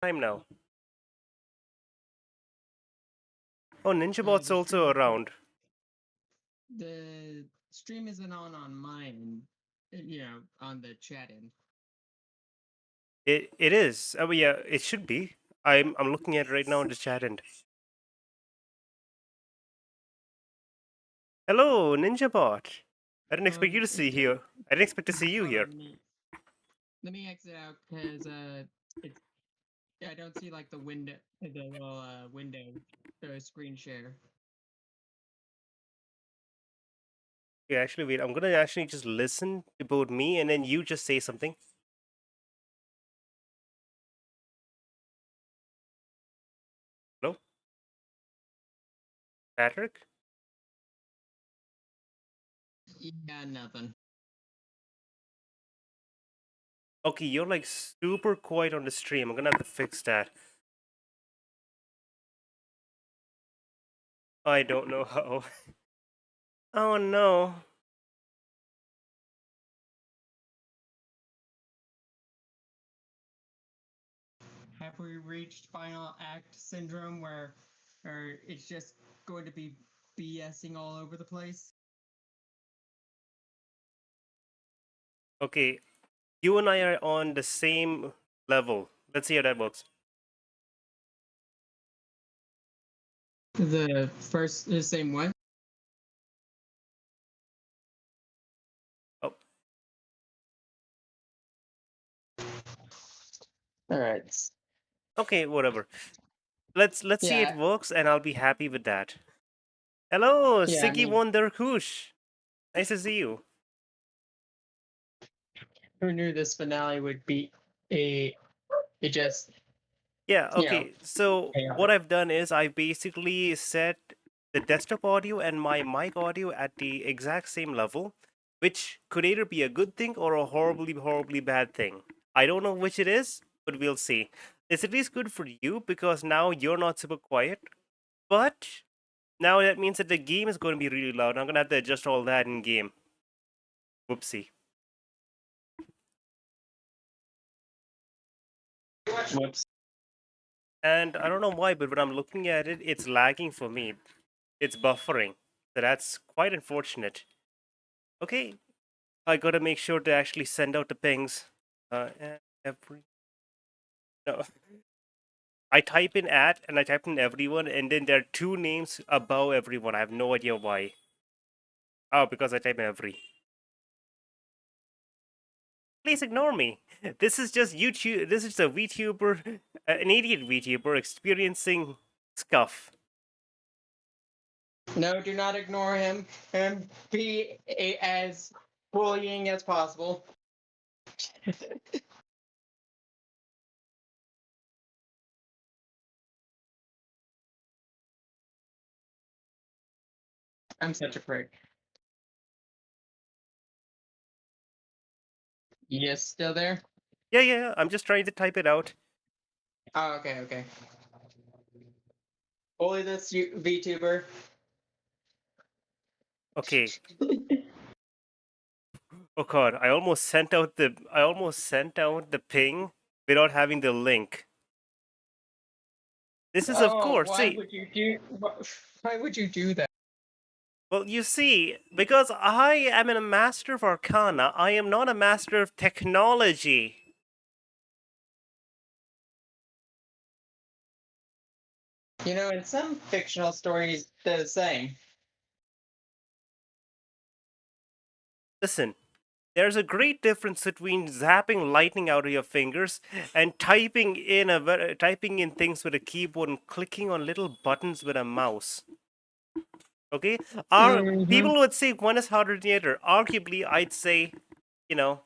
time now? Oh, NinjaBot's The stream also around. the stream isn't on mine, on the chat end. It is. Oh yeah, it should be. I'm looking at it right now in the chat end. Hello, NinjaBot. I didn't expect you to see here. I didn't expect to see you Hold on, here. let me exit out because it's I don't see like the window, the little window, the screen share. Yeah, actually, wait. I'm gonna actually just listen to both me and then you just say something. Hello, Patrick. Yeah, nothing. Okay, you're like super quiet on the stream. I'm gonna have to fix that. I don't know how. Oh no. Have we reached final act syndrome where it's just going to be BSing all over the place? Okay, you and I are on the same level. Let's see how that works. The same way? Oh, All right. okay, whatever. Let's see it Yeah, works, and I'll be happy with that. Hello, yeah. I Siggy mean, Wonderkush. Nice to see you. who knew this finale would be a it just Yeah, you know okay. So what chaotic. I've done is I basically set the desktop audio and my mic audio at the exact same level, which could either be a good thing or a horribly, horribly bad thing. I don't know which it is, but we'll see. It's at least good for you because now you're not super quiet, but now that means that the game is going to be really loud. I'm gonna have to adjust all that in game. Whoopsie. Whoops. And I don't know why, but when I'm looking at it, it's lagging for me. It's buffering. So that's quite unfortunate. Okay, I gotta make sure to actually send out the pings. Every no, I type in at and I type in everyone, and then there are two names above everyone. I have no idea why. Oh, because I type in every. Please ignore me. This is just YouTube. This is a VTuber, an idiot VTuber experiencing scuff. No, do not ignore him. And as bullying as possible. I'm such a prick. Yes, still there? Yeah, yeah, yeah. I'm just trying to type it out. Oh, okay, okay. Bully this VTuber. Okay. Oh god, I almost sent out the ping without having the link. This is of Oh, course, see, why would you do that? well you see, because I am a master of arcana, I am not a master of technology. You know, in some fictional stories, they're the same. Listen, there's a great difference between zapping lightning out of your fingers and typing in things with a keyboard and clicking on little buttons with a mouse. Okay? Our Mm-hmm. people would say one is harder than the other. Arguably, I'd say, you know,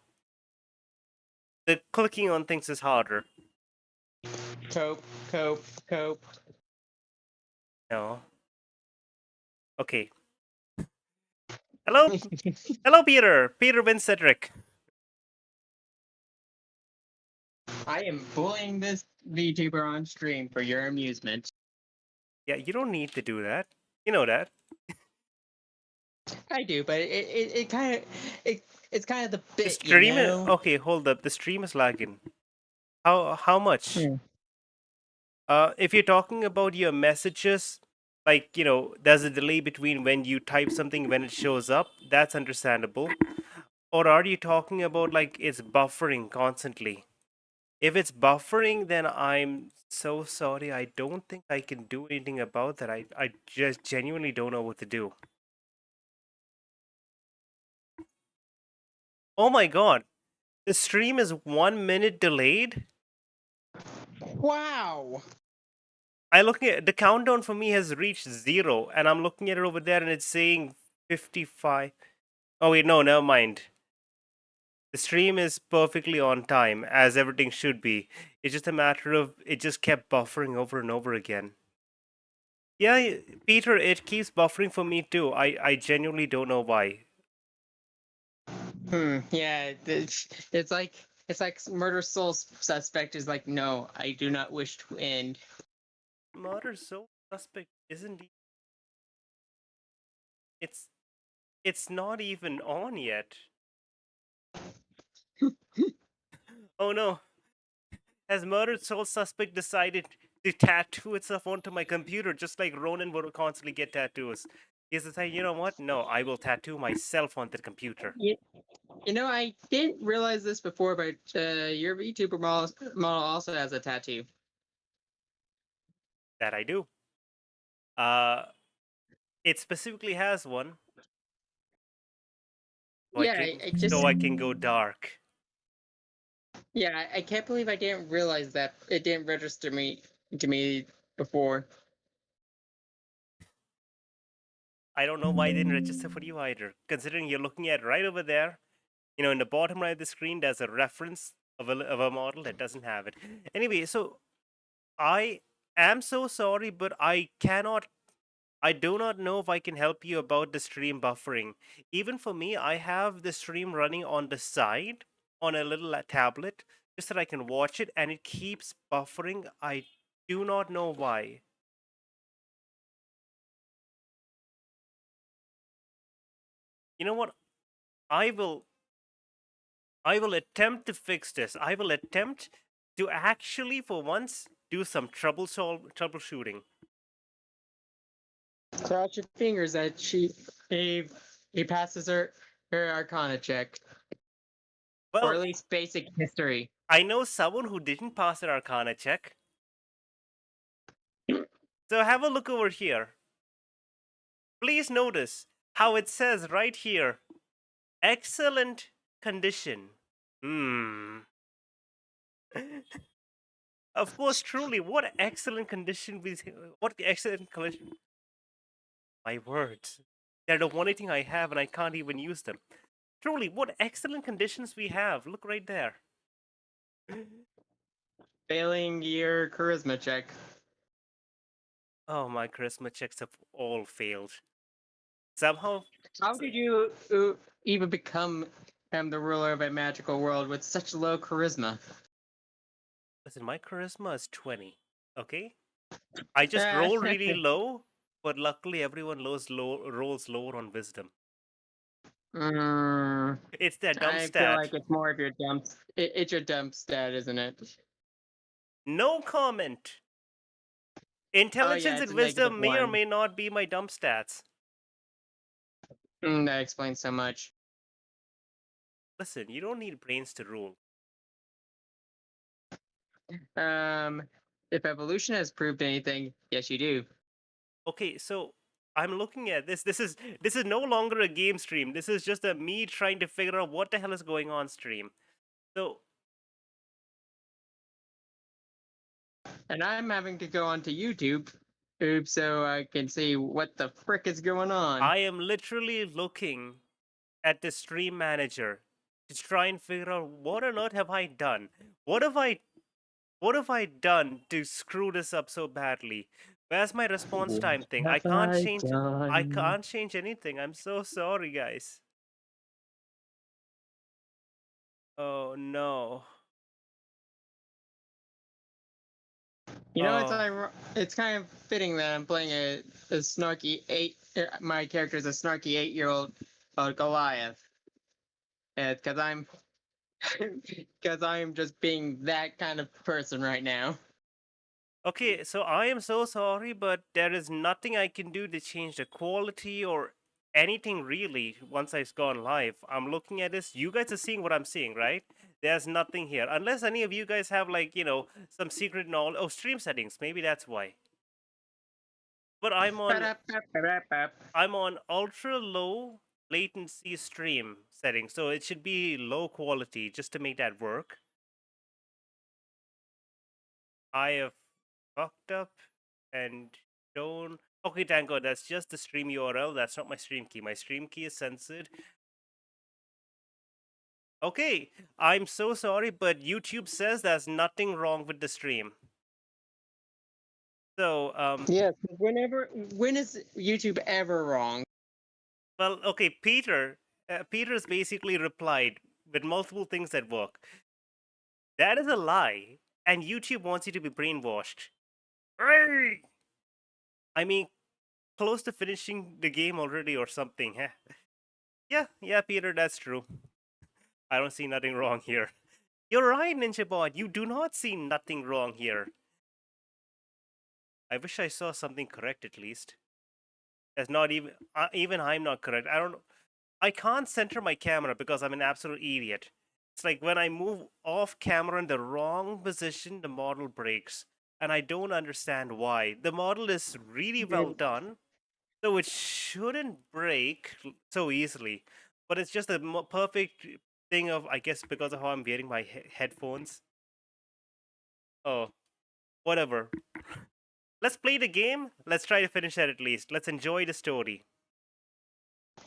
the clicking on things is harder. Cope, cope, cope. No. Okay. Hello, hello, Peter. Peter Vincedric. I am bullying this VTuber on stream for your amusement. Yeah, you don't need to do that. You know that. I do, but it kind of it's kind of the The bit, you stream is know. okay. Hold up. The stream is lagging. How much? Hmm. If you're talking about your messages, like, there's a delay between when you type something when it shows up, that's understandable. Or are you talking about like it's buffering constantly? If it's buffering, then I'm so sorry. I don't think I can do anything about that. I just genuinely don't know what to do. Oh my god. The stream is 1 minute delayed? Wow. I looking at the countdown for me has reached 0, and I'm looking at it over there and it's saying 55. Oh wait, no, never mind. The stream is perfectly on time, as everything should be. It's just a matter of it just kept buffering over and over again. Yeah, Peter, it keeps buffering for me too. I genuinely don't know why. Yeah. It's like murder soul suspect is like, no, I do not wish to end. Murder so suspect isn't. It's it's not even on yet. Oh no! Has murdered soul suspect decided to tattoo itself onto my computer, just like Ronan would constantly get tattoos? He's decided, you know what? No, I will tattoo myself on the computer. I didn't realize this before, but your VTuber model also has a tattoo. That I do. Uh, it specifically has one, so I Yeah, can I just so I can go dark. yeah, I can't believe I didn't realize that it didn't register to me before. I don't know why it didn't register for you either, considering you're looking at right over there. In the bottom right of the screen, there's a reference of a model that doesn't have it. Anyway, so I am so sorry, but I do not know if I can help you about the stream buffering. Even for me, I have the stream running on the side on a little tablet just that I can watch it, and it keeps buffering. I do not know why. You know what? I will I will attempt to fix this. I will attempt to actually for once do some troubleshooting. Cross your fingers that he, he passes her Arcana check, or at Well, least basic history. I know someone who didn't pass an Arcana check. So have a look over here. Please notice how it says right here, excellent condition. Hmm. Of course, truly, what excellent condition what excellent condition. My words. They're the only thing I have and I can't even use them. Truly, what excellent conditions we have. Look right there. Failing your charisma check. Oh, my charisma checks have all failed. Somehow, How did you even become the ruler of a magical world with such low charisma? listen, my charisma is 20. Okay? I just Ah, roll really low, but luckily everyone rolls lower on wisdom. mm, It's their dumb I feel like stat. it's more of your dump. It's your dump stat, isn't it? No comment. Oh yeah, Intelligence it's and a wisdom may or -1. may not be my dump stats. That explains so much. Listen, you don't need brains to rule. Um, if evolution has proved anything, yes, you do. Okay, so I'm looking at this. This is no longer a game stream. This is just a me trying to figure out what the hell is going on stream. So And I'm having to go onto YouTube, so I can see what the frick is going on. I am literally looking at the stream manager to try and figure out what on earth have I done? What have I what have I done to screw this up so badly? Where's my response What time thing? have I I done? can't change anything. I'm so sorry, guys. Oh no. Oh, It's kind of fitting that I'm playing a snarky my character is a snarky 8-year-old Goliath, because I'm because I'm just being that kind of person right now. Okay, so I am so sorry, but there is nothing I can do to change the quality or anything really once I've gone live. I'm looking at this. You guys are seeing what I'm seeing, right? There's nothing here. Unless any of you guys have, like, some secret knowledge. Oh, stream settings. Maybe that's why. But Ba-da-ba-ba-ba-ba. I'm on ultra low latency stream setting, so it should be low quality just to make that work. I have fucked up and shown. Okay, thank God, that's just the stream URL. That's not my stream key. My stream key is censored. Okay, I'm so sorry, but YouTube says there's nothing wrong with the stream. So, Yes. When is YouTube ever wrong? well, okay, Peter's basically replied with multiple things that work. That is a lie, and YouTube wants you to be brainwashed. Hey! I mean, close to finishing the game already or something, huh? Yeah, Peter, that's true. I don't see nothing wrong here. You're right, NinjaBot. You do not see nothing wrong here. I wish I saw something correct at least. That's not even I'm not correct. I can't center my camera because I'm an absolute idiot. It's like when I move off camera in the wrong position, the model breaks. And I don't understand why. The model is really well done, so it shouldn't break so easily. But it's just a perfect thing of, I guess, because of how I'm wearing my headphones. Oh, whatever. Let's play the game. Let's try to finish that at least. Let's enjoy the story.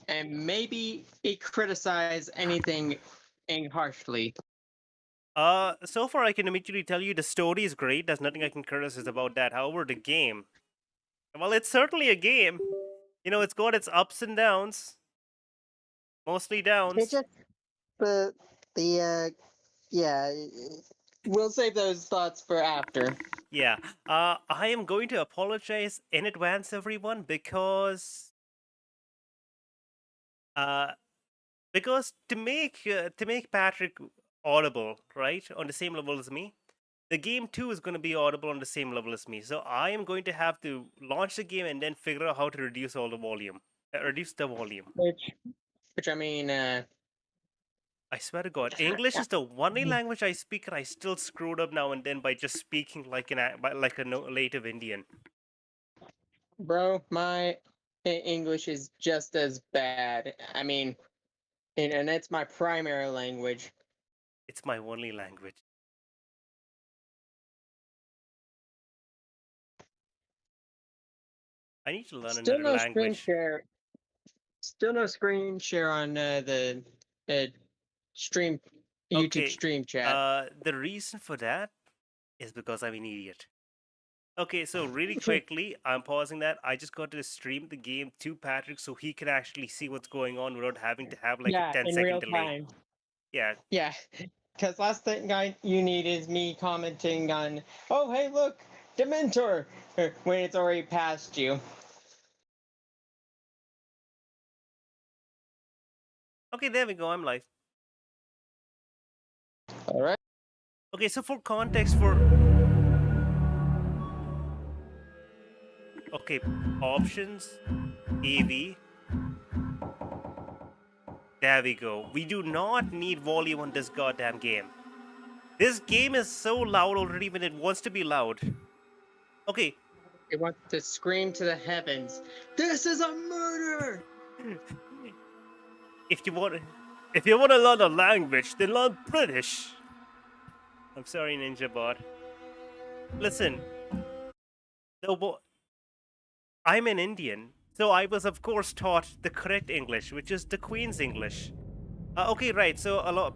And maybe criticize anything harshly. So far I can immediately tell you the story is great. There's nothing I can criticize about that. However, the game, well, it's certainly a game. It's got its ups and downs. Mostly It's downs. just the yeah. We'll save those thoughts for after. Yeah. I am going to apologize in advance, everyone, because to make Patrick audible, right, on the same level as me, the game too is going to be audible on the same level as me. So I am going to have to launch the game and then figure out how to reduce the volume. Which I mean, I swear to God, English is the only language I speak, and I still screwed up now and then by just speaking like a native Indian. bro, my English is just as bad. I mean, and it's my primary language. It's my only language. I need to learn Still another no screen language. share. Still no screen share on the stream YouTube Okay, stream chat. the reason for that is because I'm an idiot. Okay, so really quickly, I'm pausing that. I just got to stream the game to Patrick so he can actually see what's going on without having to have like a Yeah, 10 in second real delay. time. Yeah. Yeah, because last thing you need is me commenting on, oh hey look, Dementor, when it's already past you. Okay, there we go. I'm live. All right. Okay, so for context, okay, options, AV. There we go. We do not need volume on this goddamn game. This game is so loud already when it wants to be loud. Okay. It wants to scream to the heavens. This is a murder! If you want to learn a language, then learn British. I'm sorry, NinjaBot. Listen. I'm an Indian, so I was of course taught the correct English, which is the Queen's English. Okay, right. So a lot.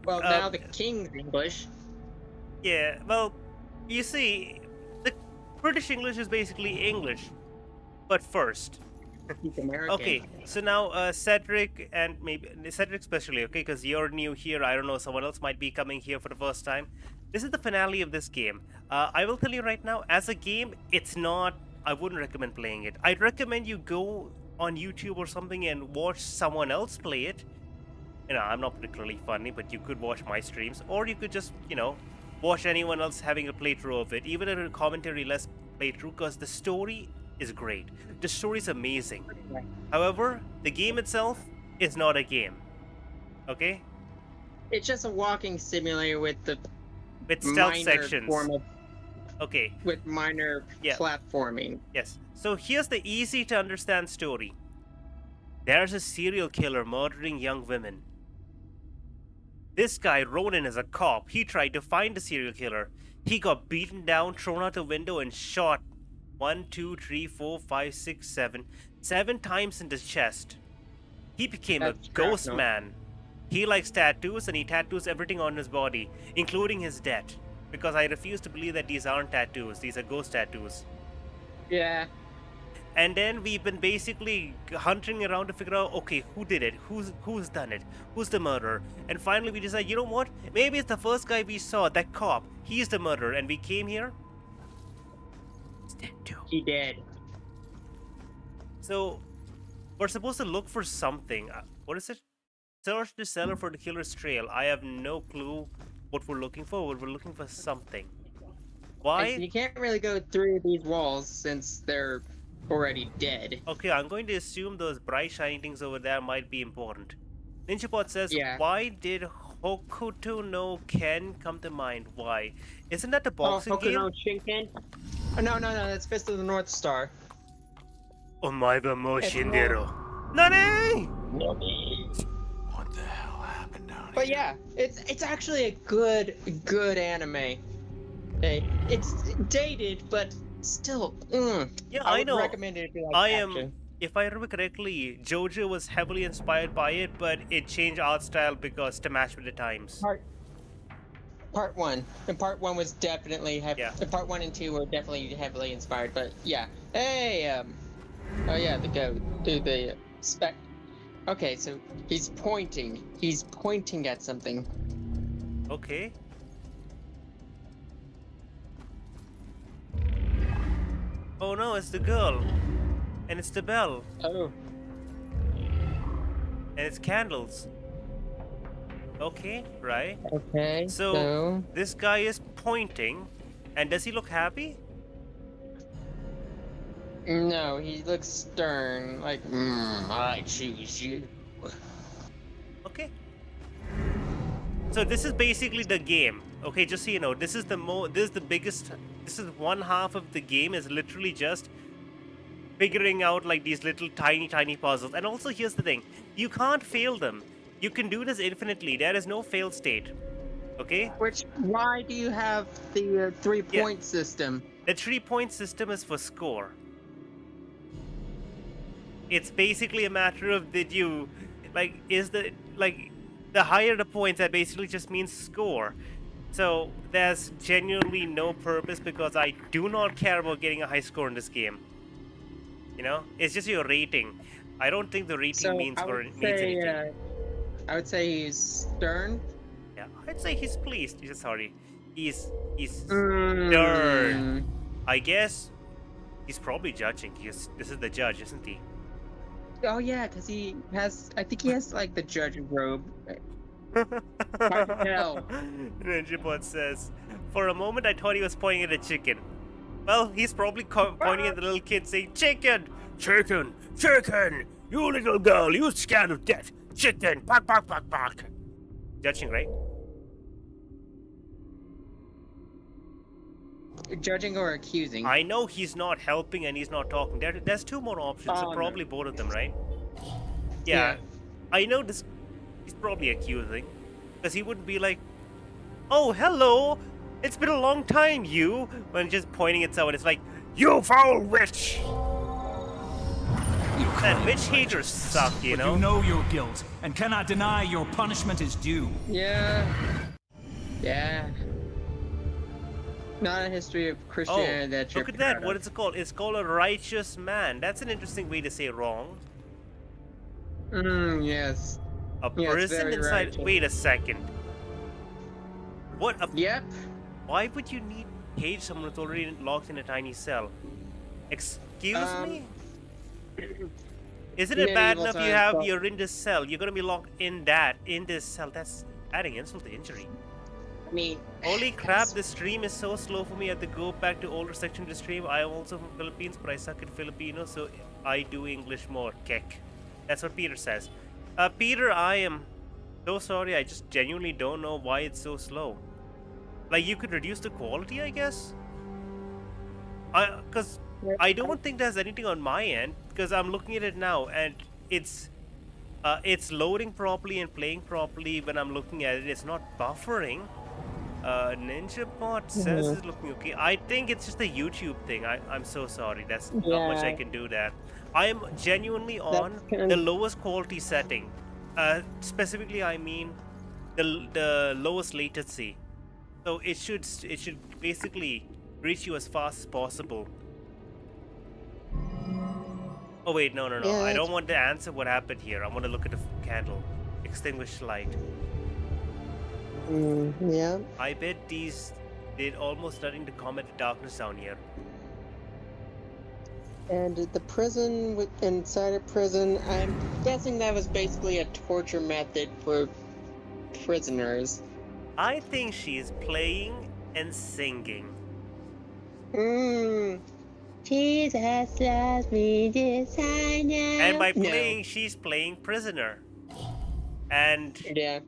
Well, now the King's English. Yeah. Well, you see, the British English is basically English, but first. He's American. Okay, so now Cedric and maybe Cedric especially, okay, because you're new here. I don't know, someone else might be coming here for the first time. This is the finale of this game. I will tell you right now, as a game, it's not. I wouldn't recommend playing it. I'd recommend you go on YouTube or something and watch someone else play it. I'm not particularly funny, but you could watch my streams, or you could just, watch anyone else having a playthrough of it, even in a commentary less playthrough, because the story is great. The story is amazing. However, the game itself is not a game. Okay? It's just a walking simulator with the With stealth minor sections. form of Okay, with minor Yeah. platforming. yes. So here's the easy to understand story. There's a serial killer murdering young women. This guy, Ronan, is a cop. He tried to find the serial killer. He got beaten down, thrown out the window, and shot 1, 2, 3, 4, 5, 6, 7, 7 times in the chest. He became That's a ghost shrapnel. man. He likes tattoos and he tattoos everything on his body, including his death. Because I refuse to believe that these aren't tattoos, these are ghost tattoos. Yeah. And then we've been basically hunting around to figure out, okay, who did it? Who's done it? Who's the murderer? And finally we decide, you know what? Maybe it's the first guy we saw, that cop. He's the murderer, and we came here. He's dead too. He did. So we're supposed to look for something. What is it? Search the cellar for the killer's trail. I have no clue what we're looking for. We're looking for something. Why? You can't really go through these walls since they're already dead. Okay, I'm going to assume those bright shiny things over there might be important. Ninjapod says, Yeah. why did Hokuto no Ken come to mind? Why? Isn't that the boxing Hokuto no game? Shinken? Oh, no, that's Fist of the North Star. Omaiba mo Shindero. Nani? What the hell happened down But here? yeah, it's actually a good anime. Hey, it's dated, but still, Yeah, I I would know. recommend it if you like I action. am. If I remember correctly, JoJo was heavily inspired by it, but it changed art style because to match with the times. Part one, and part one was definitely Yeah. Part one and two were definitely heavily inspired, but yeah. Hey, oh yeah, the goat, the spec. Okay, so he's pointing. He's pointing at something. Okay. Oh no, it's the girl. And it's the bell. Oh, And it's candles. Okay, right. okay. So this guy is pointing. And does he look happy? No, he looks stern. Like, I choose you. Okay. So this is basically the game. Okay, just so you know, this is the biggest, this is one half of the game is literally just figuring out like these little tiny puzzles. And also here's the thing, you can't fail them. You can do this infinitely. There is no fail state. Okay? Why do you have the 3-point system? The 3-point system is for score. It's basically a matter of did you the higher the points, that basically just means score. So there's genuinely no purpose because I do not care about getting a high score in this game. You know, it's just your rating. I don't think the rating So means I would means say, anything. I would say he's stern. Yeah, I'd say he's pleased. Sorry, he's Mm. stern. I guess he's probably judging. This is the judge, isn't he? Oh yeah, because he has. I think he has like the judge robe. Hard to tell. Ninjapod says, for a moment I thought he was pointing at a chicken. Well, he's probably pointing at the little kid saying, chicken! Chicken! Chicken! You little girl, you scared of death! Chicken! Bark, bark, bark, bark! Judging, right? Judging or accusing? I know he's not helping and he's not talking. There's two more options, so Oh, probably no. both of them, right? Yeah. I know this. He's probably accusing. Because he wouldn't be like, oh, hello! It's been a long time, you! When just pointing at someone, it's like, you foul witch! You Man, claim witch haters righteousness, suck, you but know? you know your guilt and cannot deny your punishment is due. Yeah. Yeah. Not a history of Christianity that you're Look at that. proud What of. is it called? It's called a righteous man. That's an interesting way to say wrong. Yes. A Yeah, it's person very inside. righteous. Wait a second. What? Yep. Why would you need to cage someone who's already locked in a tiny cell? Excuse me? Isn't it bad medieval enough times, but- you're in this cell? You're gonna be locked in this cell. That's adding insult to injury. I mean, Holy crap, this stream is so slow for me. I have to go back to older section of the stream. I am also from Philippines, but I suck at Filipino, so I do English more. Kek. That's what Peter says. Peter, I am so sorry. I just genuinely don't know why it's so slow. Like, you could reduce the quality, I guess? Because I don't think there's anything on my end, because I'm looking at it now, and it's loading properly and playing properly when I'm looking at it. It's not buffering. NinjaBot says it's looking okay. I think it's just a YouTube thing. I'm so sorry. That's not much I can do there. I am genuinely on the lowest quality setting. Specifically, I mean the lowest latency. So it should basically reach you as fast as possible. Oh wait, no. Yeah, I don't want to answer what happened here. I want to look at the candle. Extinguished light. Yeah. I bet these did almost nothing to combat the darkness down here. And the prison inside a prison, I'm guessing that was basically a torture method for prisoners. I think she's playing and singing. Jesus loves me, this I know. And by playing, she's playing prisoner. And Yeah.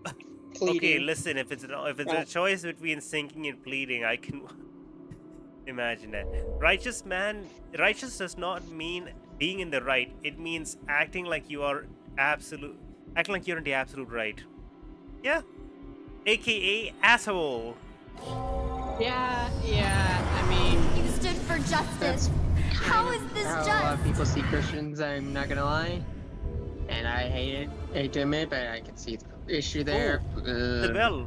okay, Pleading. listen, if it's a choice between singing and pleading, I can imagine that. Righteous does not mean being in the right. It means acting like you're in the absolute right. Yeah. AKA asshole. Yeah, I mean, You stood for justice. How is this how a lot just? of people see Christians, I'm not gonna lie. And I hate to admit, but I can see the issue there. The bell.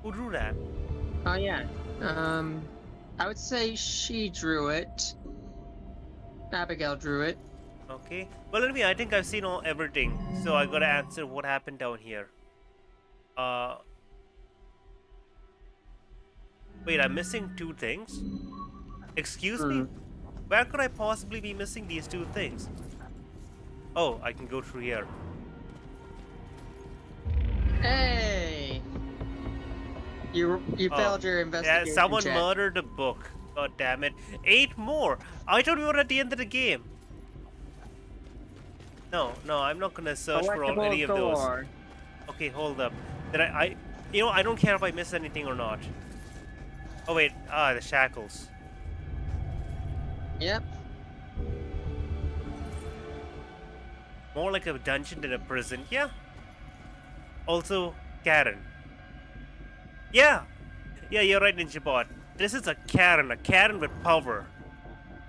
Who drew that? Oh yeah. I would say she drew it. Abigail drew it. Okay. Well, anyway, I think I've seen everything, so I gotta answer what happened down here. Wait, I'm missing two things? Excuse me? Where could I possibly be missing these two things? Oh, I can go through here. Hey! You failed your investigation Yeah, someone check. murdered a book. God damn it. 8 more! I thought we were at the end of the game. No, I'm not gonna search for any of those. Collectible door. Okay, hold up. Did I don't care if I miss anything or not. Oh wait, the shackles. Yep. More like a dungeon than a prison. Yeah. Also, Karen. Yeah, you're right, NinjaBot. This is a Karen with power.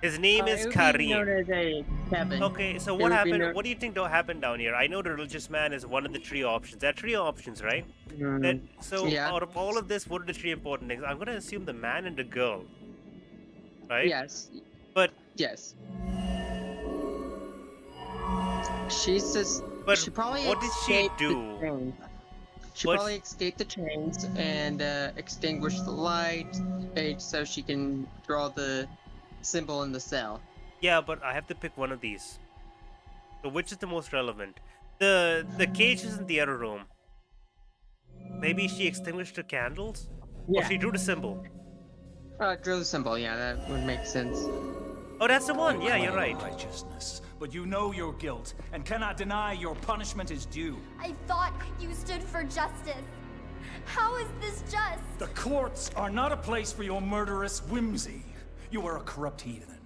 His name is It would be known Karim. as a Kevin. Okay, so It what would be happened? known- What do you think happened down here? I know the religious man is one of the 3 options. There are 3 options, right? So Yeah. out of all of this, what are the 3 important things? I'm gonna assume the man and the girl, right? Yes. But Yes. She says. But she probably what did she escaped the do? chains. She What- probably escaped the chains and extinguished the light, so she can draw the symbol in the cell. yeah, but I have to pick one of these. So which is the most relevant? The cage is in the other room. Maybe she extinguished the candles? Or she drew the symbol. Draw the symbol. Yeah, that would make sense. Oh, that's the one. Yeah, you're Claim right. Righteousness, but you know your guilt and cannot deny your punishment is due. I thought you stood for justice. How is this just? The courts are not a place for your murderous whimsy. You are a corrupt heathen.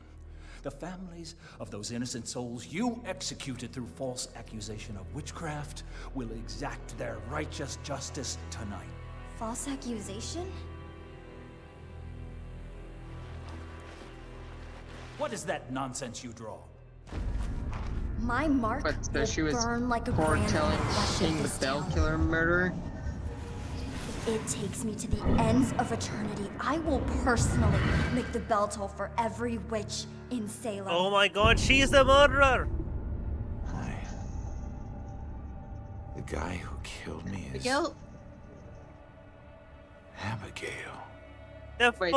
The families of those innocent souls you executed through false accusation of witchcraft will exact their righteous justice tonight. False accusation? What is that nonsense you draw? My mark But will she was burn like a brand foretelling on the flesh being of the this bell town. killer murderer. If it takes me to the ends of eternity, I will personally make the bell toll for every witch in Salem. Oh my god, she's the murderer! Hi. The guy who killed me is Miguel. Abigail. Wait,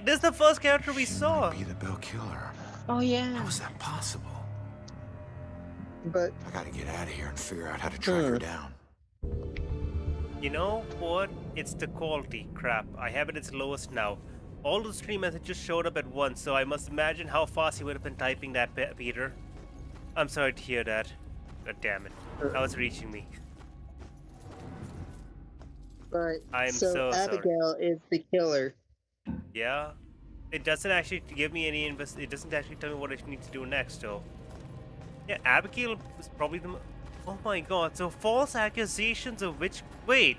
This is the first character we She saw. might be the bell killer. Oh yeah. How is that possible? But I gotta get out of here and figure out how to track her down. You know what? it's the quality. Crap, I have it at its lowest now. All the stream messages showed up at once, so I must imagine how fast you would have been typing that, Peter. I'm sorry to hear that. God damn it. Now it's reaching me. Right. I'm so so sorry. Abigail is the killer. Yeah. It doesn't actually give me any it doesn't actually tell me what I need to do next, though. Yeah, Abigail is probably the oh my god, so false accusations of which... Wait!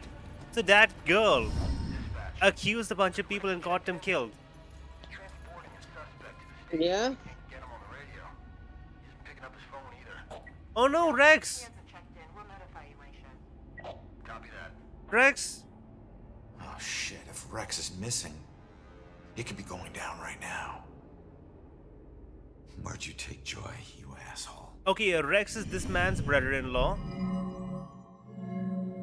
So that girl accused a bunch of people and got them killed. Yeah. Oh no, Rex! Rex! Oh shit, if Rex is missing, it could be going down right now. Where'd you take Joy, you asshole? Okay, Rex is this man's brother-in-law.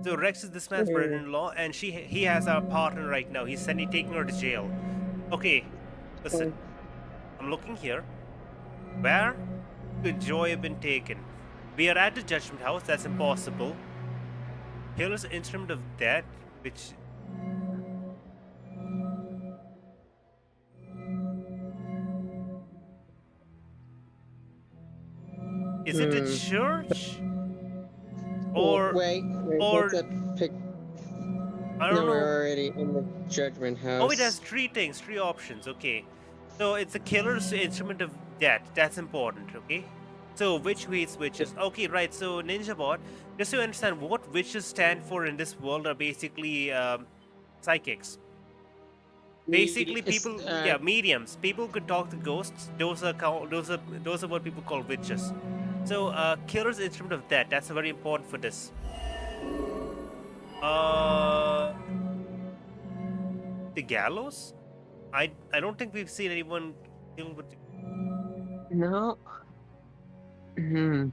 So Rex is this man's brother-in-law, and he has our partner right now. He's taking her to jail. Okay, listen. I'm looking here. Where could Joy have been taken? We are at the Judgment House. That's impossible. Killer's instrument of death, which... Is it a church? Or... wait, or- what's that pic? I No, don't know. we're already in the Judgment House. Oh, it has three things, three options. Okay, so it's the killer's instrument of death. That's important. Okay, so which hates witches? Okay, right. So NinjaBot, just to understand what witches stand for in this world are basically psychics. Basically, people, yeah, mediums. People could talk to ghosts. Those are what people call witches. So, killer's instrument of death. That's very important for this. The gallows? I don't think we've seen anyone killed with No. Hmm.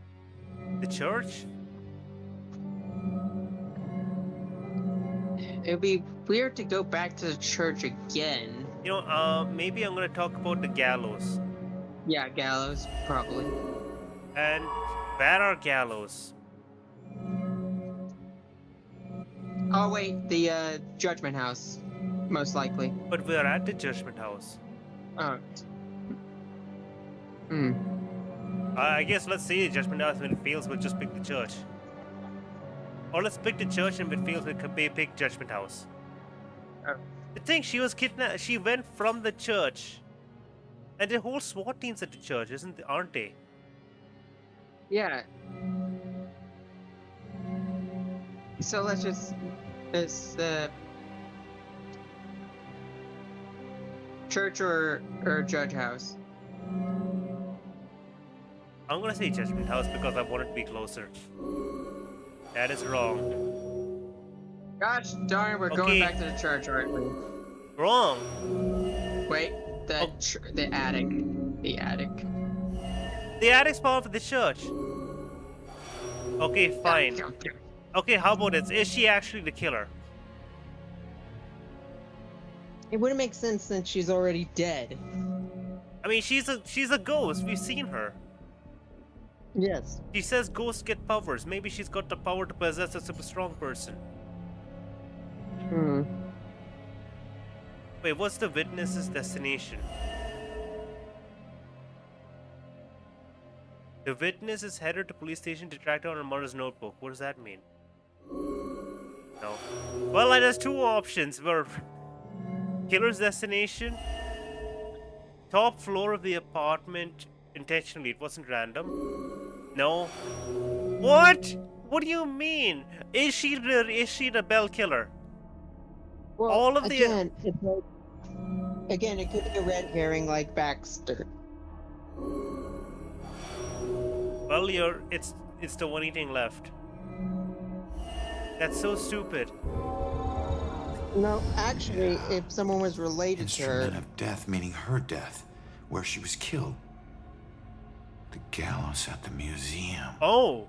the church. It'd be weird to go back to the church again. You know, maybe I'm gonna talk about the gallows. Yeah, gallows, probably. And where are gallows? Oh wait, the Judgment House, most likely. But we're at the Judgment House. Oh. Hmm. I guess let's see the Judgment House. When it fails, we'll just pick the church. Or let's pick the church, and if it fails, we'll pick Judgment House. Oh. The thing, she was kidnapped. She went from the church, and the whole SWAT team's at the church, aren't they? Yeah. So let's just church or judge house. I'm gonna say Judgment House because I want it to be closer. That is wrong. Gosh darn, we're Okay. going back to the church, aren't we? Wrong. Wait, the the attic. The attic. The attic's part of the church. Okay, fine. Okay, how about it? Is she actually the killer? It wouldn't make sense since she's already dead. I mean, she's a ghost. We've seen her. Yes. She says ghosts get powers. Maybe she's got the power to possess a super strong person. Hmm. Wait, what's the witness's destination? The witness is headed to police station to track down her mother's notebook. What does that mean? No. Well, there's two options. Where killer's destination, top floor of the apartment intentionally. It wasn't random. No. What? What do you mean? Is she the Bell killer? Well, All of the- again, it's like, again, it could be a red herring like Baxter. Well, it's the one thing left. That's so stupid. No, actually, if someone was related to her, Instrument of death, meaning her death, where she was killed. The gallows at the museum. Oh.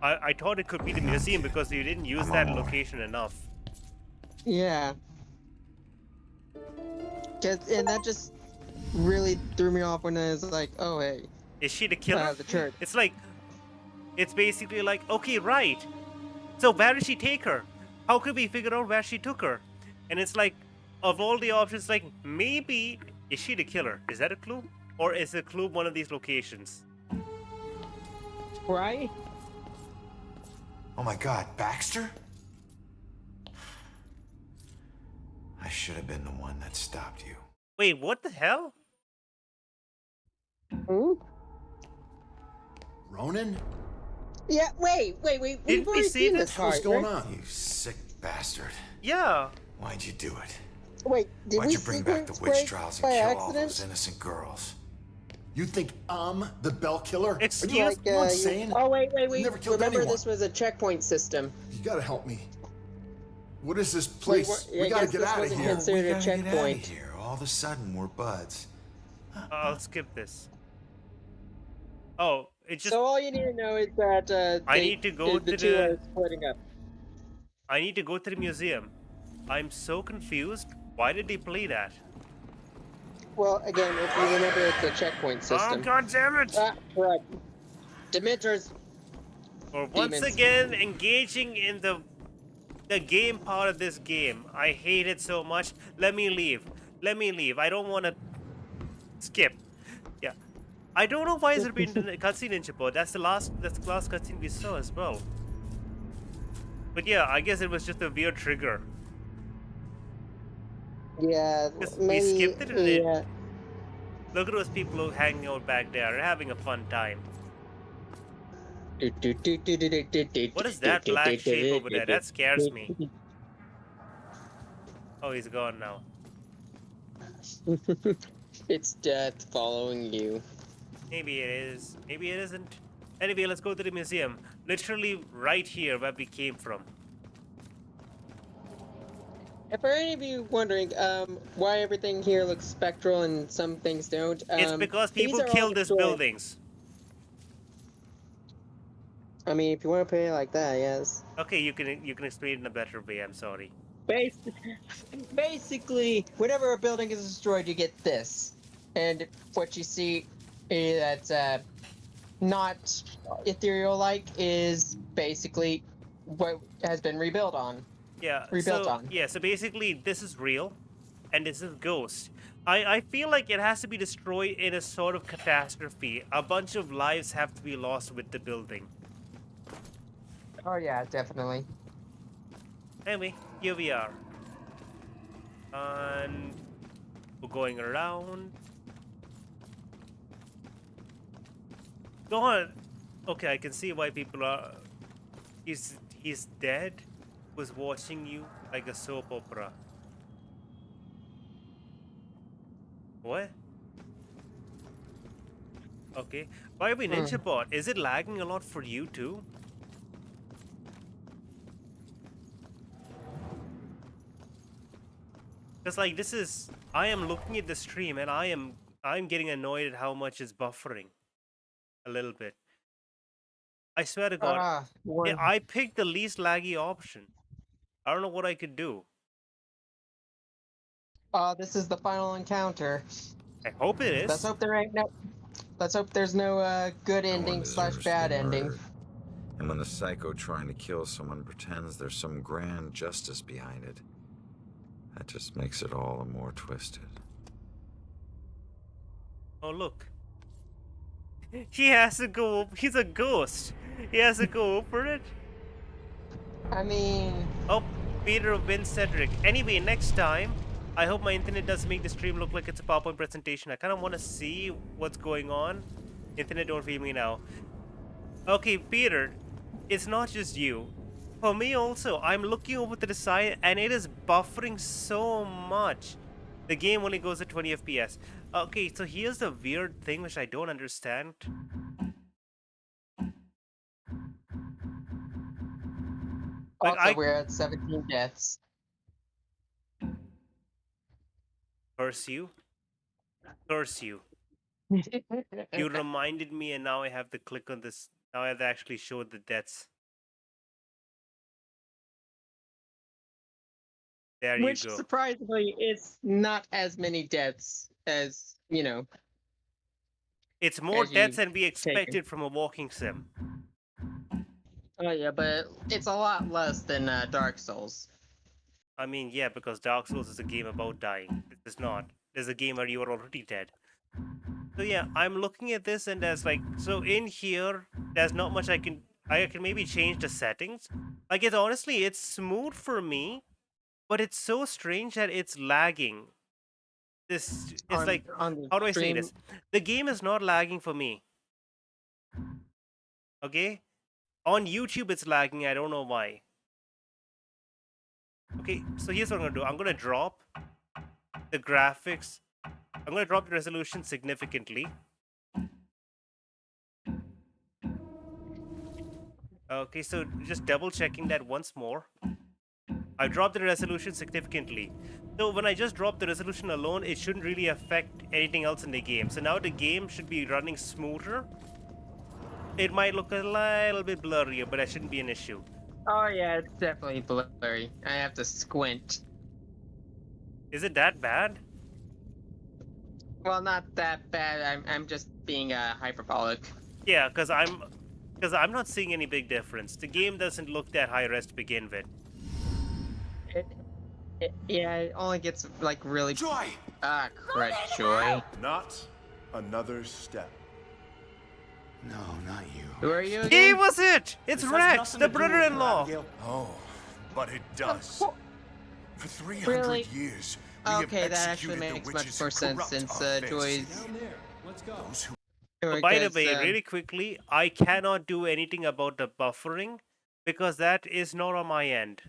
I thought it could be the museum because you didn't use that location enough. yeah. And that just really threw me off when I was like, oh hey, Is she the killer? the church. It's basically like, okay, right. So where did she take her? How could we figure out where she took her? And it's like, of all the options, like, maybe, is she the killer? Is that a clue? Or is the clue one of these locations? Right? Oh my God, Baxter? I should have been the one that stopped you. Wait, what the hell? Hmm? Ronan? Yeah, wait. Didn't We've we already see seen this? this What's part, going right? on? You sick bastard. Yeah. Why'd you do it? Wait, did Why'd we you bring back the sequence witch break trials by and kill all accident? those innocent girls? You think I'm the Bell Killer? Excuse- Are you, Like, you know insane? Oh, wait. You never killed Remember, anyone. this was a checkpoint system. You gotta help me. What is this place? I We gotta guess get this out of wasn't here. considered We a gotta get outta checkpoint. here. All of a sudden, we're buds. I'll skip this. Oh, it just. So all you need to know is that I need to go the to two the- are splitting up. I need to go to the museum. I'm so confused. Why did they play that? Well, again, if you remember, it's a checkpoint Oh, system. god damn it! Ah, right. Dementors. Or once demons. again, engaging in the game part of this game. I hate it so much. Let me leave. Let me leave. I don't want to skip. Yeah. I don't know why is it been a cutscene in Chippo. That's the last cutscene we saw as well. But yeah, I guess it was just a weird trigger. Yeah, Just- we maybe. skipped it and it- Yeah. Look at those people who hanging out back there. They're having a fun time. What is that black shape over there? That scares me. Oh, he's gone now. It's death following you. Maybe it is. Maybe it isn't. Anyway, let's go to the museum. Literally right here where we came from. And for any of you wondering, why everything here looks spectral and some things don't, It's because these people are all killed these destroyed. buildings. I mean, if you want to put it like that, yes. Okay, you can explain it in a better way. I'm sorry. Basically, whenever a building is destroyed, you get this, and what you see that's not ethereal-like is basically what has been rebuilt on. Yeah. Rebuilt so, on. Yeah. So basically, this is real, and this is Ghost. I feel like it has to be destroyed in a sort of catastrophe. A bunch of lives have to be lost with the building. Oh yeah, definitely. Anyway, here we are. And we're going around. Go on. Okay, I can see why people are. He's dead. Was watching you like a soap opera. What? Okay. By the way, Ninja Bot, is it lagging a lot for you too? Because like this is, I am looking at the stream and I'm getting annoyed at how much it's buffering, a little bit. I swear to God, yeah, I picked the least laggy option. I don't know what I could do. This is the final encounter. I hope it Let's is. hope there ain't no. Let's hope there's no good No one ending deserves / to bad be ending. murdered. And when the psycho trying to kill someone pretends there's some grand justice behind it, that just makes it all the more twisted. Oh look, he has to go. He's a ghost. He has to go over it. I mean, Oh, Peter wins Cedric. Anyway, next time, I hope my internet doesn't make the stream look like it's a PowerPoint presentation. I kind of want to see what's going on. Internet, don't feed me now. Okay, Peter, it's not just you. For me also, I'm looking over to the side and it is buffering so much. The game only goes at 20 FPS. Okay, so here's the weird thing which I don't understand. Like, also we're at 17 deaths. Curse you. Curse you. You reminded me and now I have to click on this. Now I have to actually show the deaths. There you Which go. surprisingly is not as many deaths as, you know. It's more as deaths you than we expected from a walking sim. Oh yeah, but it's a lot less than Dark Souls. I mean, yeah, because Dark Souls is a game about dying. This is not. This is a game where you are already dead. So yeah, I'm looking at this and there's like, so in here, there's not much I can maybe change the settings. Like it's honestly, it's smooth for me, but it's so strange that it's lagging. This it's like, on the how do I say stream. this? The game is not lagging for me. Okay? On YouTube it's lagging, I don't know why. Okay, so here's what I'm gonna do. I'm gonna drop the graphics. I'm gonna drop the resolution significantly. Okay, so just double checking that once more. I dropped the resolution significantly. So when I just drop the resolution alone, it shouldn't really affect anything else in the game. So now the game should be running smoother. It might look a little bit blurrier, but that shouldn't be an issue. Oh yeah, it's definitely blurry. I have to squint. Is it that bad? Well, not that bad. I'm just being hyperbolic. Yeah, because I'm not seeing any big difference. The game doesn't look that high res to begin with. Yeah, it only gets like really. Joy! Crud, Joy. Not another step. No, not you. Who are you He again? was it! It's This has Rex, nothing the to do with brother-in-law. Abigail. Oh, but it does. For 300 Really? years, we have Okay, that actually executed the makes much witches more who sense corrupt since our faiths. Joy's. Those who Oh, by the because, way, really quickly, I cannot do anything about the buffering because that is not on my end.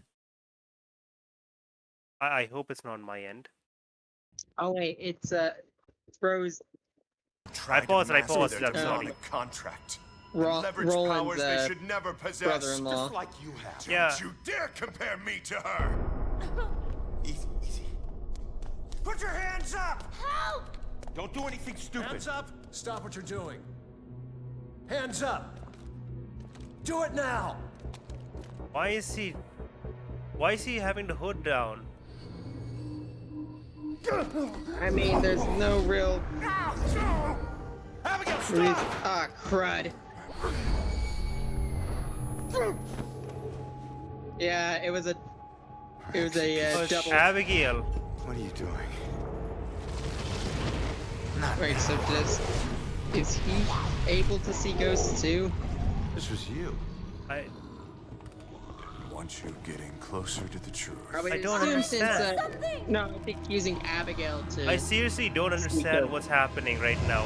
I hope it's not on my end. Oh wait, it's Rose. tried to paused, master I'm their sorry. demonic contract. Ro- Leverage Roland's powers they should never possess. brother-in-law. Just like you have. Yeah. Don't you dare compare me to her! Easy, easy. Put your hands up! Help! Don't do anything stupid. Hands up! Stop what you're doing. Hands up! Do it now! Why is he having the hood down? I mean, there's no real Abigail, reason. stop! Ah, crud. Yeah, it was a Oh, double. Abigail. What are you doing? Wait, so is he able to see ghosts too? This was you. I Want you getting closer to the truth. Probably I don't assume since, understand. no, I think using Abigail to. seriously don't understand what's happening right now.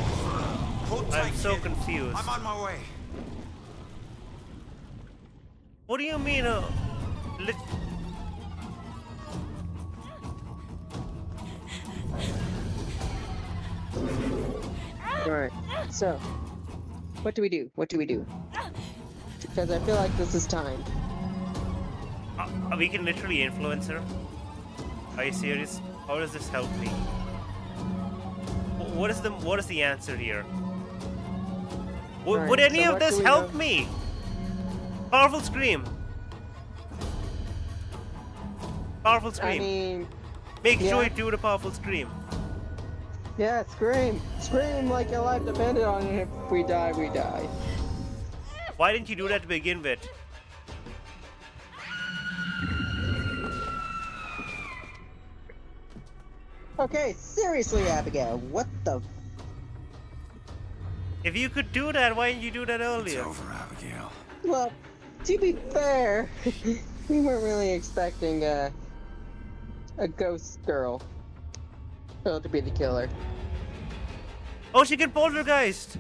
Hold I'm so confused. I'm on my way. What do you mean? Alright, so what do we do? What do we do? Because I feel like this is time. We can literally influence her. Are you serious? How does this help me? What is the answer here? Would Right, any so of what this do we help know? me? Powerful scream. Powerful I scream. mean, Make yeah. Joy do the powerful scream. yeah, scream. Scream like your life depended on it. If we die, we die. Why didn't you do that to begin with? Okay, seriously, Abigail, what the? If you could do that, why didn't you do that It's earlier? over, Abigail. Well, to be fair, we weren't really expecting a ghost girl to be the killer. Oh, she can poltergeist.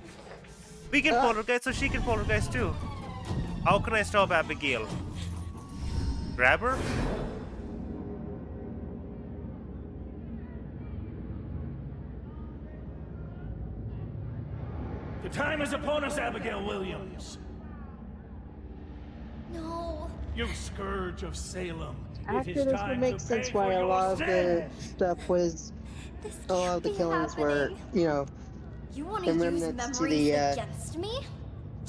We can Ah. poltergeist, so she can poltergeist too. How can I stop Abigail? Grab her? The time is upon us, Abigail Williams. No. You scourge of Salem. After this would make sense why a lot of the stuff was, This a lot can't of the be killings were, happening. you know, You want to and use remnants to memories the, against me?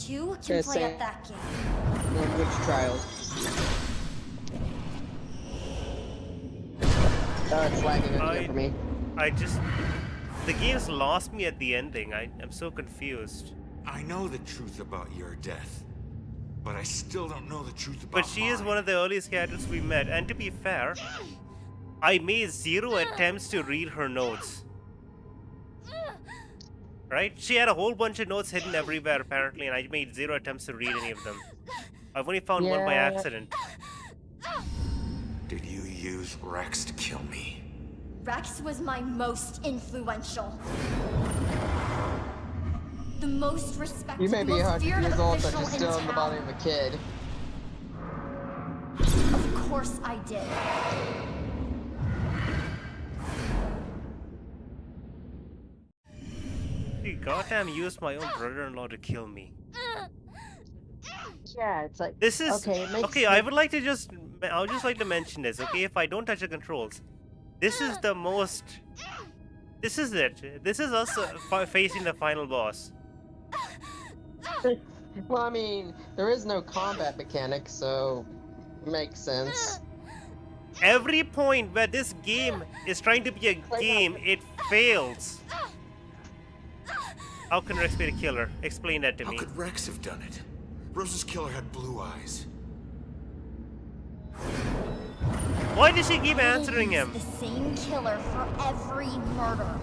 You can play say- at that game. witch trials. Oh, it's lagging again for me. The game's lost me at the ending. I'm so confused. I know the truth about your death. But I still don't know the truth about But she is one of the earliest characters we met, and to be fair, I made 0 attempts to read her notes. Right? She had a whole bunch of notes hidden everywhere apparently, and I made 0 attempts to read any of them. I've only found one by Yeah. accident. Did you use Rex to kill me? Rex was my most influential. The most respected, You may be most 100 feared years old, but official you're still in the body town. of a kid. Of course I did. She goddamn used my own brother-in-law to kill me. Yeah, it's like This is okay. It makes okay. I would like to I would just like to mention this. Okay, if I don't touch the controls, this is the most. This is it. This is us facing the final boss. Well, I mean, there is no combat mechanic, so it makes sense. Every point where this game is trying to be a game, it fails. How can Rex be the killer? Explain that to How me. could Rex have done it? Rose's killer had blue eyes. Why does she keep answering He's him? the same killer for every murder.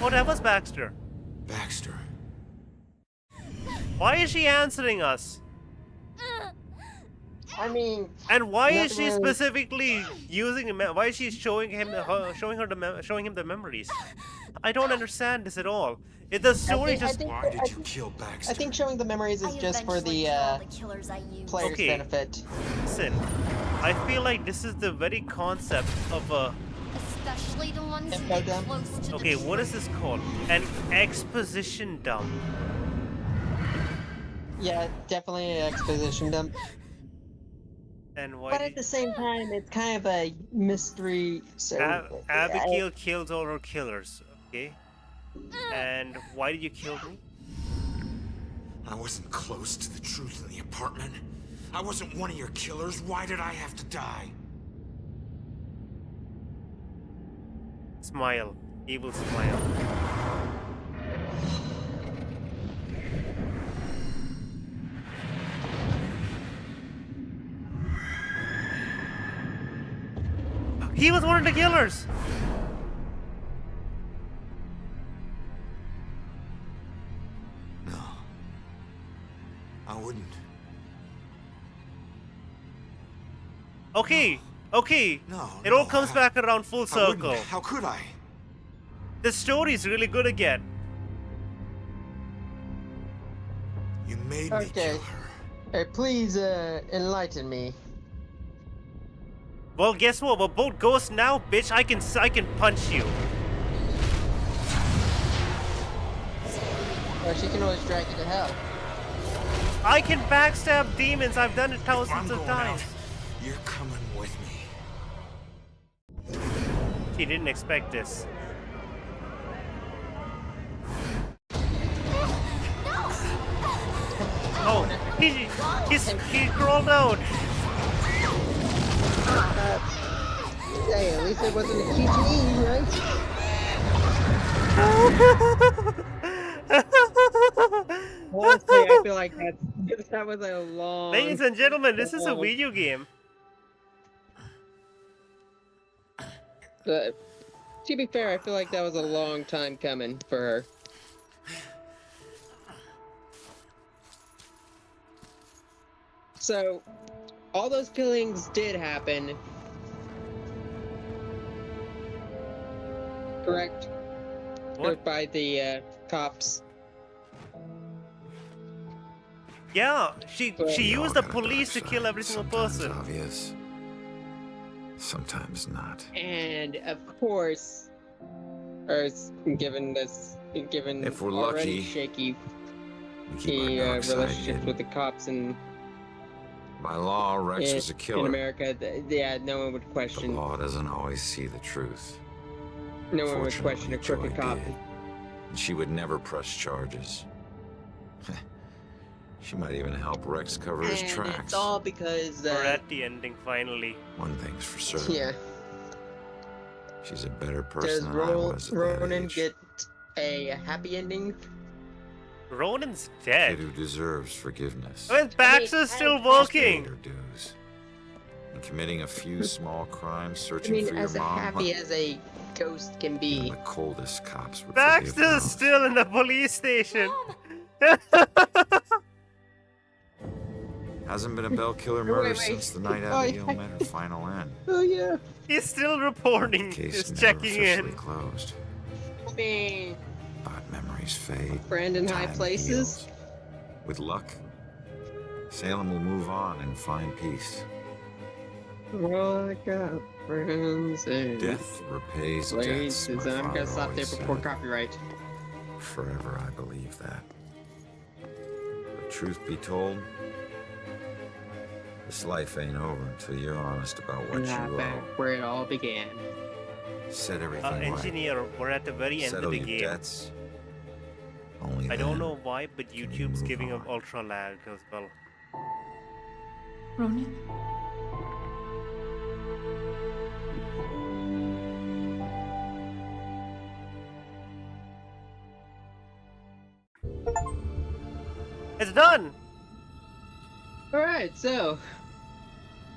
Oh, that was Baxter. Baxter. Why is she answering us? I mean, And why Not is she really. specifically using him? Why is she showing him showing him the memories? I don't understand this at all. The story just. Why did you kill Baxter? I think showing the memories is I just for eventually the kill all the killers I use. player's Okay. benefit. Listen, I feel like this is the very concept of a. Especially the ones who Info get dump? close to Okay, the what truth. is this called? An exposition dump. Yeah, definitely an exposition dump. And why? But Did at the same time, it's kind of a mystery. So Abigail kills all her killers. Okay. And why did you kill me? I wasn't close to the truth in the apartment. I wasn't one of your killers. Why did I have to die? Smile. Evil smile. He was one of the killers! No. I wouldn't. Okay, okay. No, It all no, comes back around full I wouldn't. circle. How could I? The story's really good again. You made me Okay. kill her. Hey, please enlighten me. Well, guess what? We're both ghosts now, bitch. I can punch you. Or she can always drag you to hell. I can backstab demons. I've done it I'm thousands of going times. out. You're coming with me. She didn't expect this. Oh, he crawled out. Hey, at least it wasn't a QTE, right? Honestly, I feel like that was a long. Ladies and gentlemen, this is a video game. But to be fair, I feel like that was a long time coming for her. So, all those killings did happen. Correct? What? By the cops. Yeah, she Well, used All the got a police to dark kill side. every single Sometimes person. obvious. Sometimes not. And of course, given If we're already lucky, shaky We keep our dark side relationships hidden. with the cops in By law, Rex in, was a in killer. America, yeah, no one would The question. law doesn't always see the truth. No one would question a Fortunately, crooked Joy cop. did. And she would never press charges. She might even help Rex cover his And tracks. it's all because, We're at the ending finally. One thing's for certain. yeah. She's a better Does person than I was at that Ronan age. get a happy ending? Ronan's Kid dead. who deserves forgiveness. When Baxter's still Paid working. her dues. And committing a few small crimes, I searching mean, for your as mom. happy as a ghost can Even be. the coldest cops would forgive Baxter's those. still in the police station. Hasn't been a Bell killer Wait, murder wait. since the night Oh, Abigail yeah. met her final end. Oh yeah. He's still reporting. Case He's never checking officially in. closed. I mean, But memories fade. friend in high time places. heals. With luck, Salem will move on and find peace. Well, I got friends and Death repays debts. places. my I'm father gonna stop there always before said. copyright. Forever, I believe that. But truth be told, this life ain't over until you're honest about what And you that back owe. where it all began. Set everything right. Engineer, we're at the very end Settle of the your game. debts. Only I don't then know why, but can you YouTube's move giving up on. ultra lag as well. Ronan? It's done! Alright, so.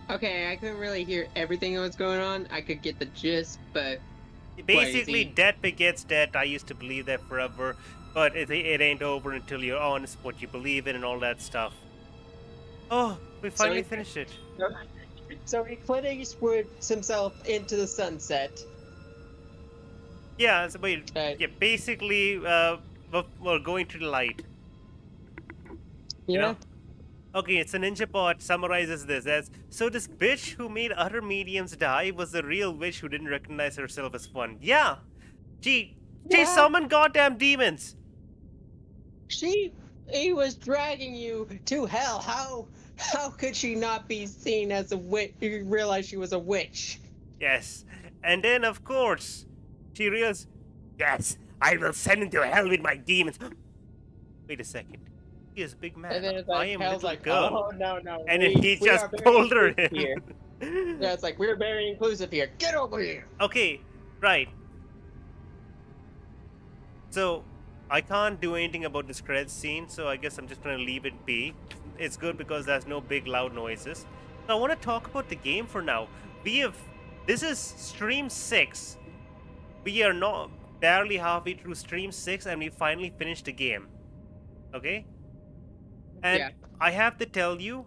Okay, I couldn't really hear everything that was going on. I could get the gist, but. Basically, Crazy. debt begets debt. I used to believe that forever, but it ain't over until you're honest what you believe in and all that stuff. Oh, we finally it- finished it. So Clint Eastwood himself into the sunset. Yeah, so wait, Right. yeah, basically, we're going to the light. You know? Okay, it's a ninja bot summarizes this as so this bitch who made other mediums die was the real witch who didn't recognize herself as one. Yeah. She Yeah. summoned goddamn demons. He was dragging you to hell. How could she not be seen as a witch? You realize she was a witch. Yes. And then of course she realized, yes, I will send him to hell with my demons. Wait a second. He is big man. And then it's I like am Hell's little like, girl. oh no. And then he we just are very pulled her inclusive in. Here. Yeah, it's like we're very inclusive here. Get over here. Okay, right. So, I can't do anything about this credit scene, so I guess I'm just gonna leave it be. It's good because there's no big loud noises. So I want to talk about the game for now. This is stream 6. We are not barely halfway through stream 6 and we finally finished the game. Okay? And Yeah. I have to tell you,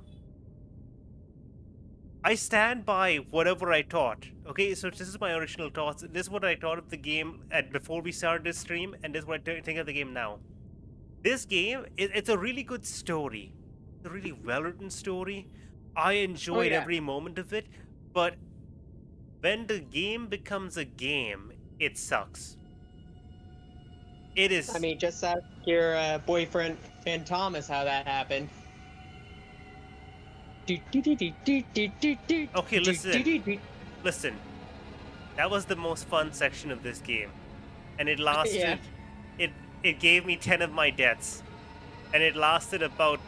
I stand by whatever I thought. Okay, so this is my original thoughts. This is what I thought of the game before we started this stream, and this is what I think of the game now. This game, it's a really good story. It's a really well-written story. I enjoyed yeah. every moment of it, but when the game becomes a game, it sucks. It is. I mean, just ask your boyfriend and Thomas how that happened. Okay, listen. That was the most fun section of this game, and it lasted. Yeah. It gave me 10 of my deaths, and it lasted about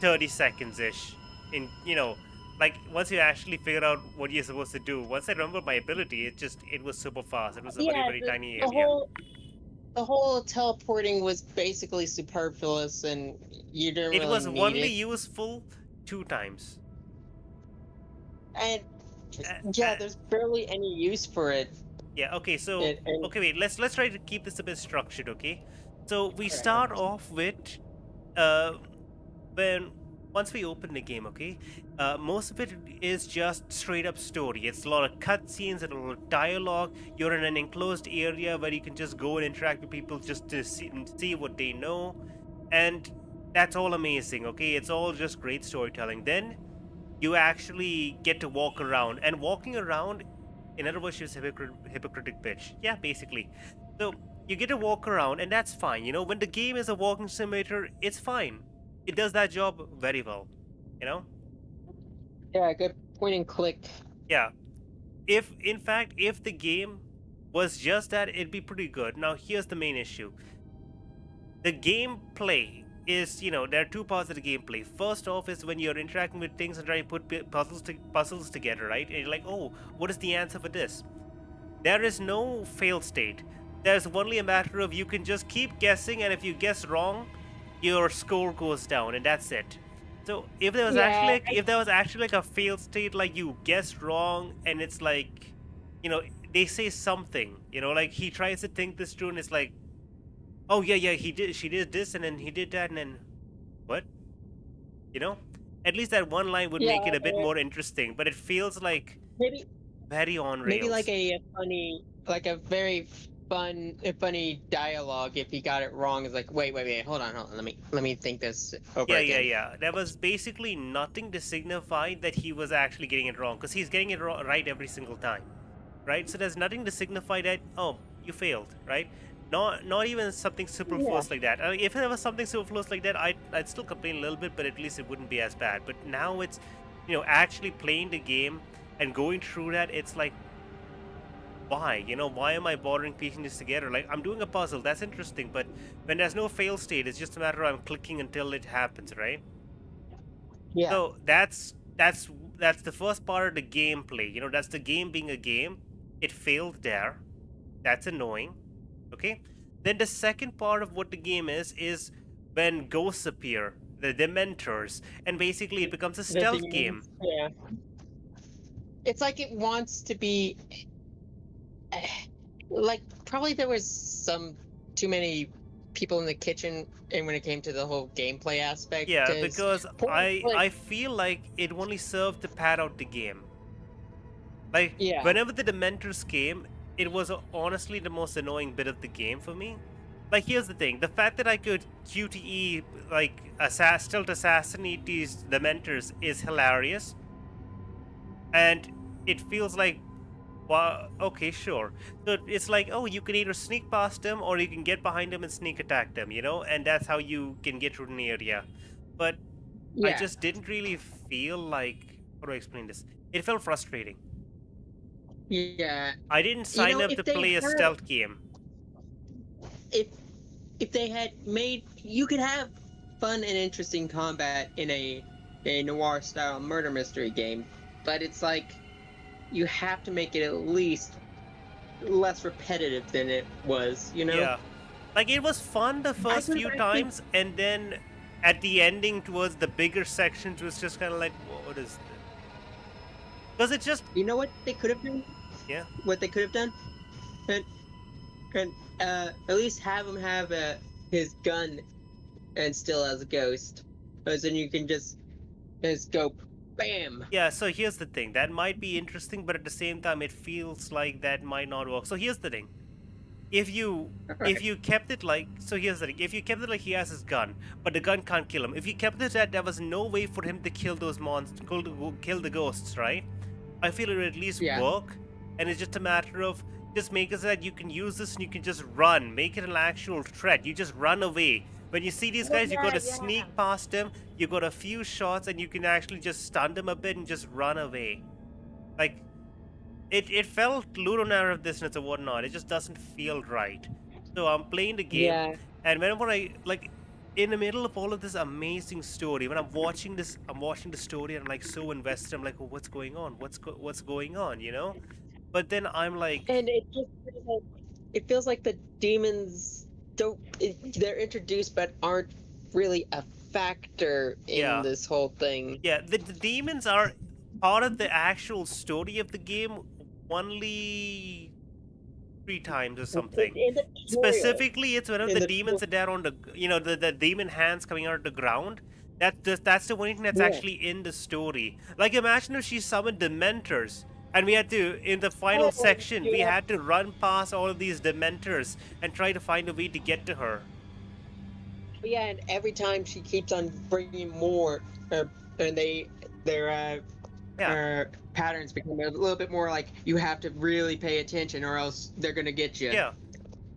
30 seconds ish. In like once you actually figure out what you're supposed to do. Once I remember my ability, it was super fast. It was a very tiny area. The whole teleporting was basically superfluous, and you didn't It really was need only it. useful 2 times. And Uh, there's barely any use for it. Yeah. Okay. So and- okay, wait. Let's try to keep this a bit structured. Okay. So we Alright. start off with once we open the game. Okay. Most of it is just straight up story. It's a lot of cutscenes and a lot of dialogue. You're in an enclosed area where you can just go and interact with people just to see what they know, and that's all amazing. Okay. It's all just great storytelling. Then you actually get to walk around, and walking around, in other words, she's a hypocritic bitch. Yeah, basically. So you get to walk around, and that's fine. When the game is a walking simulator, it's fine. It does that job very well. Yeah, good point and click. Yeah. If the game was just that, it'd be pretty good. Now here's the main issue. The gameplay is, there are 2 parts of the gameplay. First off is when you're interacting with things and trying to put puzzles together, right? And you're like, oh, what is the answer for this? There is no fail state. There's only a matter of you can just keep guessing, and if you guess wrong, your score goes down, and that's it. So if there was actually Yeah, if there was actually like a failed state, like you guessed wrong, and it's like, you know, they say something, you know, like he tries to think this through, and it's like, oh yeah, she did this, and then he did that, and then what? You know, at least that one line would yeah, make it a bit more interesting, but it feels like maybe very on maybe like rails. a funny, like a very funny dialogue. If he got it wrong, is like, wait, hold on, let me think this over again. Yeah. There was basically nothing to signify that he was actually getting it wrong, because he's getting it right every single time, right? So there's nothing to signify that, oh, you failed, right? Not even something superfluous like that. I mean, if there was something superfluous like that, I'd still complain a little bit, but at least it wouldn't be as bad. But now it's, you know, actually playing the game and going through that, it's like, why? You know, why am I bothering piecing this together? Like, I'm doing a puzzle, that's interesting, but when there's no fail state, it's just a matter of I'm clicking until it happens, right? Yeah. So that's the first part of the gameplay. You know, that's the game being a game. It failed there. That's annoying. Okay. Then the second part of what the game is when ghosts appear, the Dementors, and basically it becomes a The stealth demons, game. Yeah. It's like it wants to be. Like probably there was some too many people in the kitchen, and when it came to the whole gameplay aspect. Yeah, because I like, feel like it only served to pad out the game. Like, Yeah. whenever the Dementors came, it was honestly the most annoying bit of the game for me. Like, here's the thing: the fact that I could QTE, like, stealth assassinate these Dementors is hilarious, and it feels like, well, okay, sure. So it's like, oh, you can either sneak past them or you can get behind them and sneak attack them, you know, and that's how you can get through an area. But I Yeah. just didn't really feel like, how do I explain this? It felt frustrating. Yeah. I didn't sign up if to they play a had- stealth game. If they had made, you could have fun and interesting combat in a noir style murder mystery game, but it's like you have to make it at least less repetitive than it was, you know? Yeah. Like, it was fun the first could few actually- times, and then at the ending towards the bigger sections was just kind of like, what is this? Because it just, You know what they could have done? yeah. What they could have done? And at least have him have his gun and still as a ghost. Because then you can just go bam. Yeah, so here's the thing. That might be interesting, but at the same time, it feels like that might not work. So here's the thing. If you kept it like, so here's the thing. If you kept it like he has his gun, but the gun can't kill him. If you kept it that there was no way for him to kill those monsters, kill the ghosts, right? I feel it would at least Yeah. work. And it's just a matter of just make it so that you can use this and you can just run. Make it an actual threat. You just run away. When you see these guys, you gotta sneak past them. You got a few shots, and you can actually just stun them a bit and just run away. Like, it felt ludonarrative dissonance or whatnot. It just doesn't feel right. So I'm playing the game, Yeah. and whenever I like, in the middle of all of this amazing story, when I'm watching the story, and I'm like so invested. I'm like, oh, what's going on? What's going on? You know? But then I'm like, And it feels like the demons they're introduced but aren't really a factor in Yeah. this whole thing. yeah, the demons are part of the actual story of the game only 3 times or something. In the tutorial. Specifically, it's whenever In the the demons are there on the, you know, the demon hands coming out of the ground. That's the only thing that's Yeah. actually in the story. Like, imagine if she summoned Dementors, and we had to, in the final Oh, section, we yeah. had to run past all of these Dementors and try to find a way to get to her. But yeah, and every time she keeps on bringing more, and their patterns become a little bit more like you have to really pay attention or else they're gonna get you. Yeah.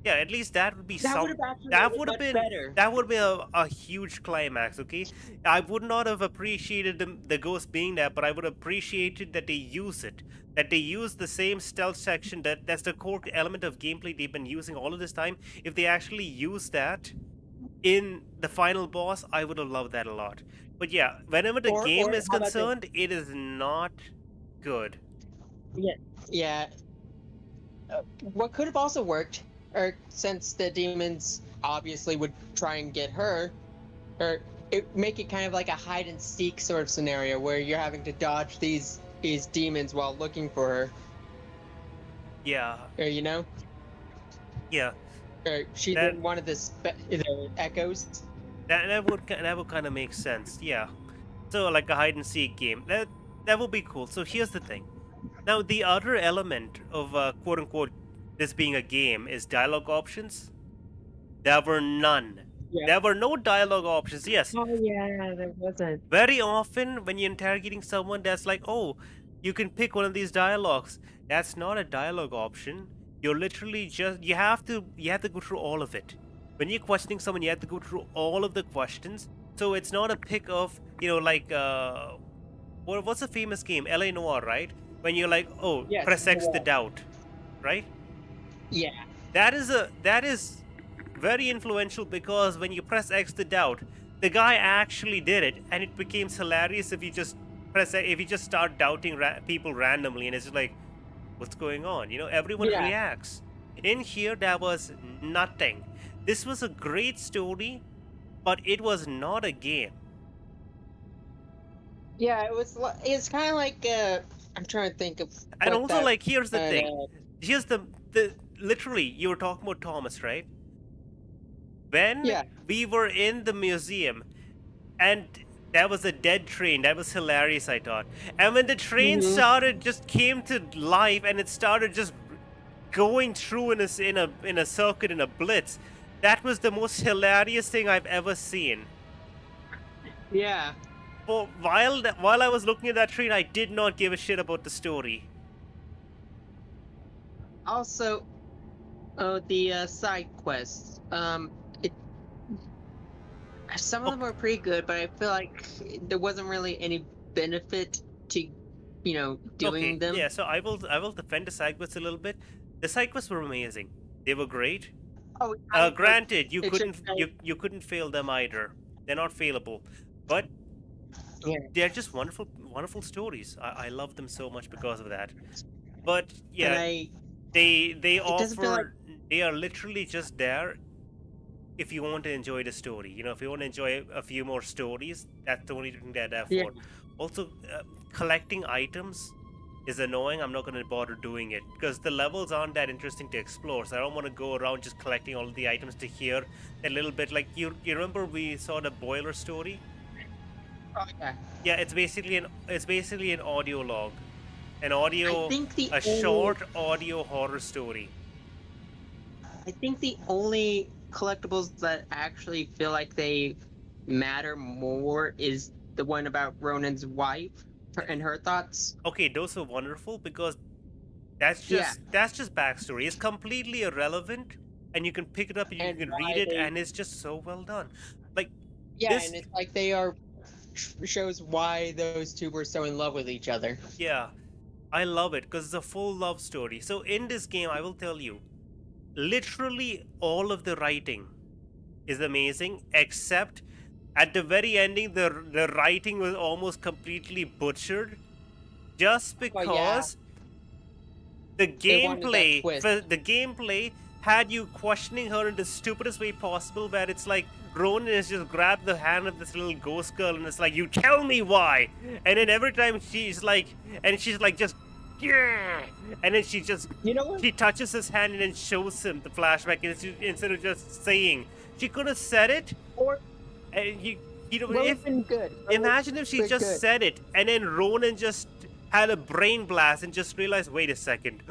Yeah, at least that would be That some. would've actually That been would have much been. better. That would be a huge climax. Okay, I would not have appreciated the ghost being there, but I would have appreciated that they use it. That they use the same stealth section. That's the core element of gameplay they've been using all of this time. If they actually use that in the final boss, I would have loved that a lot. But yeah, whenever the Or- game or is how about this? concerned, it is not good. Yeah. What could have also worked or since the demons obviously would try and get her, or make it kind of like a hide and seek sort of scenario where you're having to dodge these demons while looking for her, Yeah, or you know, yeah. or she's That in one of the echoes. that would kind of make sense. Yeah. So like a hide and seek game. That would be cool. So here's the thing. Now the other element of quote unquote this being a game is dialogue options. There were none. Yeah. There were no dialogue options. Yes. Oh yeah, there wasn't. Very often when you're interrogating someone, that's like, oh, you can pick one of these dialogues. That's not a dialogue option. You're literally just you have to go through all of it. When you're questioning someone, you have to go through all of the questions. So it's not a pick of, like what's a famous game? LA Noir, right? When you're like, oh, Yes, press X to Noir. doubt, right? Yeah. That is very influential because when you press X to doubt, the guy actually did it, and it becomes hilarious if you just if you just start doubting people randomly, and it's just like, what's going on? Everyone Yeah. reacts. In here, there was nothing. This was a great story, but it was not a game. Yeah, it's kind of like I'm trying to think of. And what also, that- like, here's the uh, thing. Here's the literally, you were talking about Thomas, right? When Yeah. we were in the museum, and there was a dead train, that was hilarious, I thought. And when the train just came to life, and it started just going through in a circuit, in a blitz, that was the most hilarious thing I've ever seen. Yeah. For while I was looking at that train, I did not give a shit about the story. Also, the side quests. It some of them were pretty good, but I feel like there wasn't really any benefit to, doing them. Yeah, so I will defend the side quests a little bit. The side quests were amazing. They were great. Oh, Granted, you it's couldn't just like- you couldn't fail them either. They're not failable, but Yeah. they're just wonderful stories. I love them so much because of that. But And yeah, they doesn't feel like- offer they are literally just there if you want to enjoy the story. If you want to enjoy a few more stories, that's the only thing they're there for. Yeah. Also, collecting items is annoying. I'm not going to bother doing it because the levels aren't that interesting to explore. So I don't want to go around just collecting all of the items to hear a little bit. Like you remember we saw the boiler story? Oh, yeah. Yeah, it's basically an audio log, a think the only- short audio horror story. I think the only collectibles that actually feel like they matter more is the one about Ronan's wife and her thoughts. Okay, those are wonderful because that's just backstory. It's completely irrelevant, and you can pick it up and you And can why read it, they- and it's just so well done. Like Yeah, This- and it's like they are shows why those two were so in love with each other. yeah, I love it because it's a full love story. So in this game, I will tell you, literally all of the writing is amazing, except at the very ending, the writing was almost completely butchered, just because the They wanted that gameplay twist. the gameplay had you questioning her in the stupidest way possible, where it's like Ronan has just grabbed the hand of this little ghost girl and it's like, you tell me why, and then every time she's like just yeah, and then she just You know what? she touches his hand and then shows him the flashback, and instead of just saying, she could have said it, Or and you know, would if have been good. imagine if she Pretty just good. said it and then Ronan just had a brain blast and just realized, wait a second.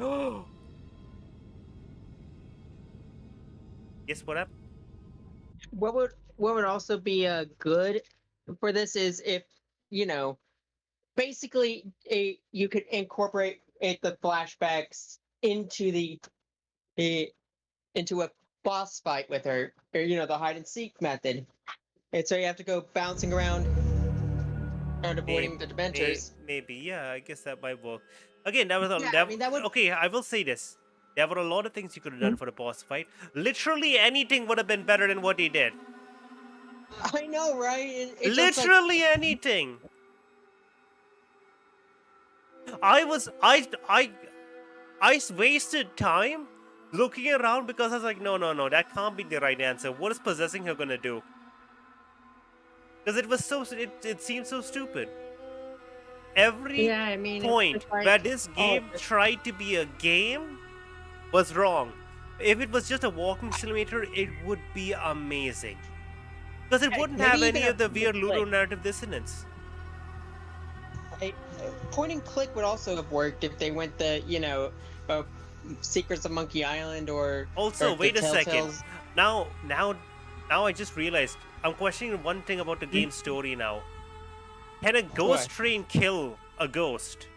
Guess what happened? What would also be good for this is if basically you could incorporate the flashbacks into into a boss fight with her, or the hide and seek method, and so you have to go bouncing around and avoiding the Dementors. Maybe, yeah, I guess that might work. Again, that was a, Yeah, I that, mean, that would- okay, I will say this. There were a lot of things you could have done for the boss fight. Literally anything would have been better than what he did. I know, right? It's just like- Literally anything. I wasted time looking around because I was like, no, that can't be the right answer. What is possessing her gonna do? Because it was it seemed so stupid. Every Yeah, I mean, it's point just like, where this oh, game tried to be a game was wrong. If it was just a walking simulator, it would be amazing. Because it wouldn't maybe have even any a of the point weird and click. ludonarrative dissonance. A point and click would also have worked if they went the, uh, Secrets of Monkey Island or Also, the wait a second. Telltales. Now, now, now I just realized I'm questioning one thing about the Hmm? game's story now. Can a ghost What? train kill a ghost?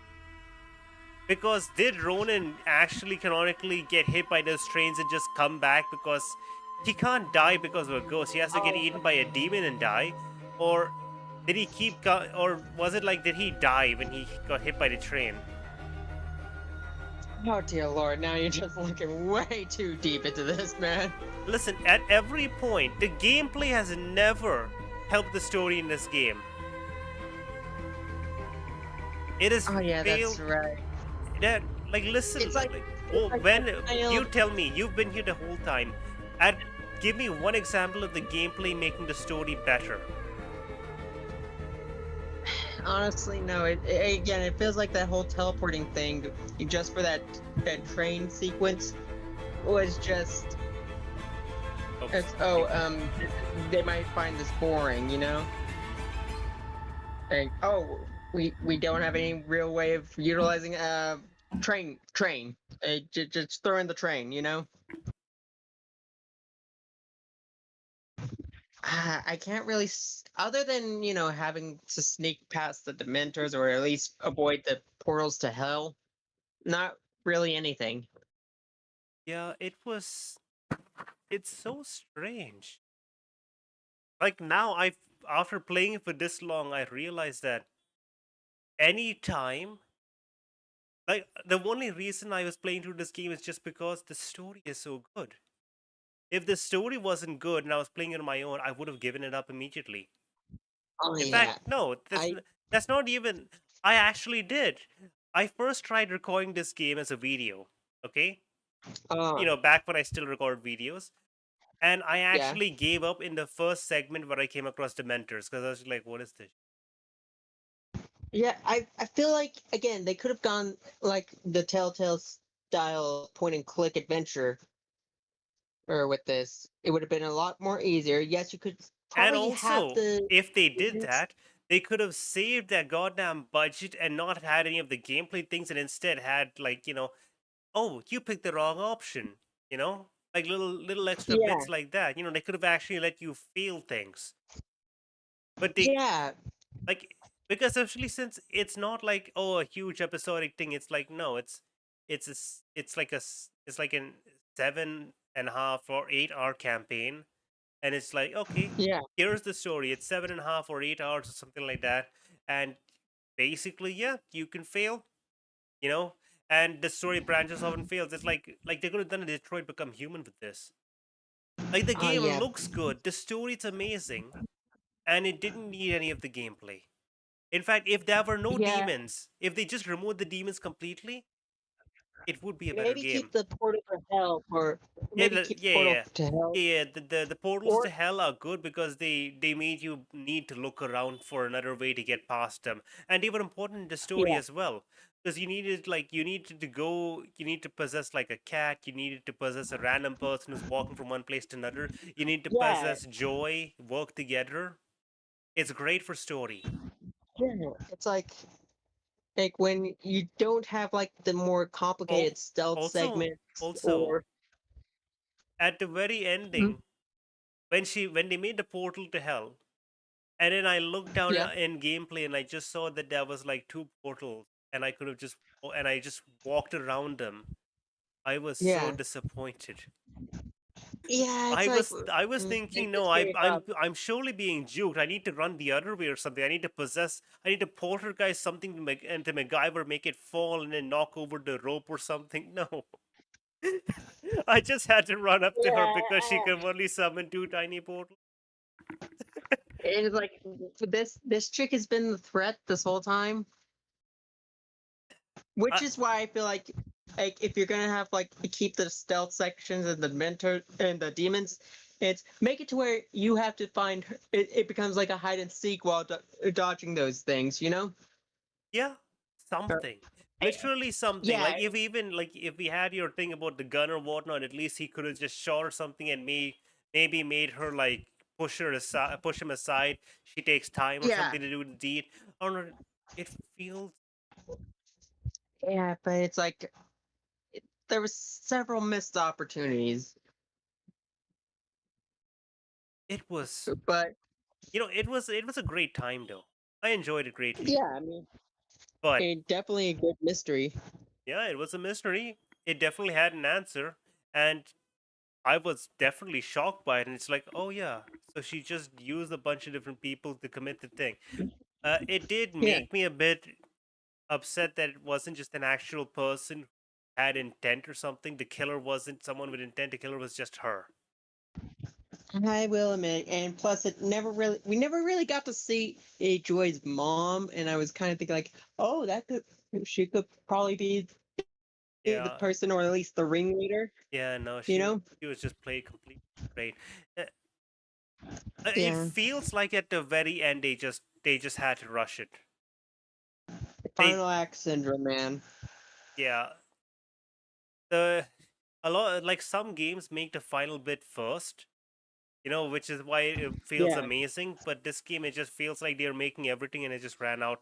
Because did Ronan actually canonically get hit by those trains and just come back because he can't die because of a ghost? He has to get Oh, eaten by a demon and die, or did he or was it like did he die when he got hit by the train? oh dear Lord! Now you're just looking way too deep into this, man. Listen, at every point, the gameplay has never helped the story in this game. It has Oh yeah, that's failed. right. That like listen, It's like, oh, when it failed. you tell me you've been here the whole time, and give me one example of the gameplay making the story better. Honestly, no. Again, it feels like that whole teleporting thing, just for that train sequence, was just. Oops. They might find this boring, you know. And we don't have any real way of utilizing train. Just throw in the train, you know. I can't really, other than having to sneak past the Dementors or at least avoid the portals to hell. Not really anything. Yeah, it's so strange. Like now after playing it for this long, I realized that anytime, like the only reason I was playing through this game is just because the story is so good. If the story wasn't good and I was playing it on my own, I would have given it up immediately. Oh In yeah, fact, no, I that's not even. I actually did. I first tried recording this game as a video, okay? uh Back when I still recorded videos. And I yeah. actually gave up in the first segment where I came across Dementors because I was like, what is this? Yeah, I feel like again they could have gone like the Telltale style point and click adventure or with this. It would have been a lot more easier. Yes, you could And probably have also, the if they did that, they could have saved their goddamn budget and not had any of the gameplay things and instead had, like, oh, you picked the wrong option, you know? Like little extra yeah, bits like that. They could have actually let you feel things. But they yeah, like because especially since it's not like oh a huge episodic thing, it's like no, it's like it's like an 7.5 or 8 hour campaign, and it's like okay, yeah, here's the story. It's 7.5 or 8 hours or something like that, and basically yeah, you can fail, you know, and the story branches off and fails. It's like they could have done a Detroit Become Human with this. Like the game yeah, looks good, the story's amazing, and it didn't need any of the gameplay. In fact, if there were no yeah. demons, if they just removed the demons completely, it would be a better Maybe game. keep the portal to hell, or Yeah, maybe keep the yeah, portal yeah, to hell, yeah. The portals to or hell are good because they made you need to look around for another way to get past them, and they were important in the story yeah, as well. Because you needed to go, you need to possess like a cat, you needed to possess a random person who's walking from one place to another, you need to yeah, possess joy, work together. It's great for story. yeah. It's like when you don't have like the more Oh, complicated stealth also, segments also or at the very Hmm? ending when they made the portal to hell, and then I looked down Yeah, in gameplay and I just saw that there was like two portals, and I could have just and I just walked around them. I was so yeah, disappointed. yeah. It's i like was i was they thinking no, just gave up. I'm surely being juked. I need to run the other way or something. I need to poltergeist something to make and to MacGyver make it fall and then knock over the rope or something. No. I just had to run up to her Yeah, because she can only summon two tiny portals. it's like this chick has been the threat this whole time, which I, is why I feel like like if you're gonna have like keep the stealth sections and the mentor and the demons, it's make it to where you have to find it becomes like a hide and seek while dodging those things, you know? Yeah, something. I- Literally something. yeah, Like if even like if we had your thing about the gun or whatnot, at least he could have just shot or something and maybe made her like push him aside. She takes time or yeah, something to do the deed. I don't know. It feels yeah, but it's like there was several missed opportunities, it was but it was a great time though. I enjoyed it greatly. yeah, I mean, But it definitely a good mystery. yeah, it was a mystery. It definitely had an answer, and I was definitely shocked by it. And it's like, oh yeah, so she just used a bunch of different people to commit the thing. It did Yeah. make me a bit upset that it wasn't just an actual person who had intent or something. The killer wasn't someone with intent. The killer was just her. I will admit, and plus, we never really got to see Joy's mom, and I was kind of thinking like, oh, she could probably be the Yeah, person, or at least the ringleader, yeah, no, you know? she was just played completely great. Uh, it Yeah. feels like at the very end they just had to rush it. They Final act syndrome, man. yeah, the a lot like some games make the final bit first, which is why it feels Yeah. amazing. But this game, it just feels like they're making everything and it just ran out.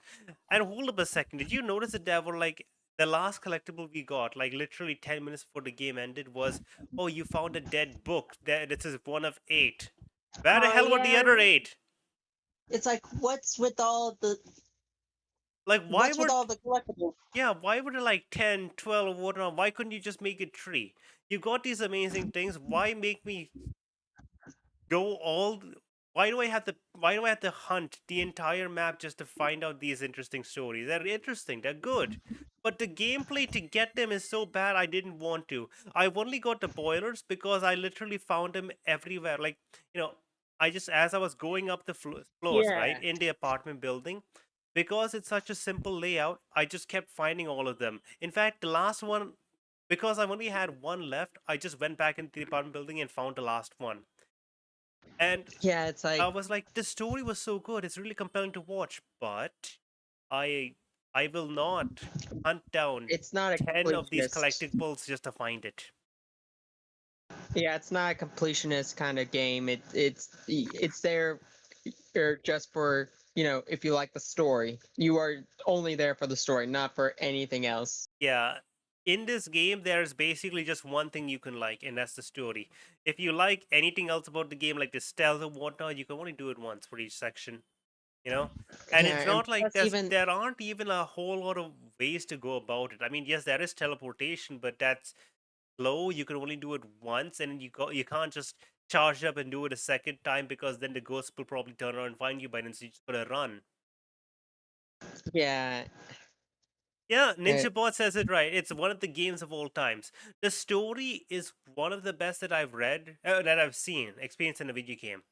And hold up a second, did you notice that there were like the last collectible we got, like literally 10 minutes before the game ended, was, oh, you found a dead book. This is one of 8. Where the Oh hell were the yeah. other 8? It's like, Like, what's with all the collectibles? yeah, why were there like 10, 12, or whatnot? Why couldn't you just make it 3? You got these amazing things. Why make me go all why do I have to hunt the entire map just to find out these interesting stories? They're interesting, they're good, but the gameplay to get them is so bad. I didn't want to. I've only got the boilers because I literally found them everywhere. Like, I just, as I was going up the floors, Yeah. right, in the apartment building, because it's such a simple layout, I just kept finding all of them. In fact, the last one, because I only had one left, I just went back into the apartment building and found the last one. And Yeah, it's like, I was like, the story was so good. It's really compelling to watch, but I I will not hunt down it's not a 10 of these completionist. collectibles just to find it. Yeah, it's not a completionist kind of game. It's there just for, if you like the story. You are only there for the story, not for anything else. Yeah. In this game, there's basically just one thing you can like, and that's the story. If you like anything else about the game, like the stealth and whatnot, you can only do it once for each section. And Yeah, it's and not like plus even there aren't even a whole lot of ways to go about it. I mean, yes, there is teleportation, but that's slow. You can only do it once, and you can't just charge up and do it a second time, because then the ghost will probably turn around and find you by then, so you just gotta run. yeah, Yeah, uh, Ninja Bot says it right. It's one of the games of all times. The story is one of the best that I've read, that I've seen, experienced in a video game.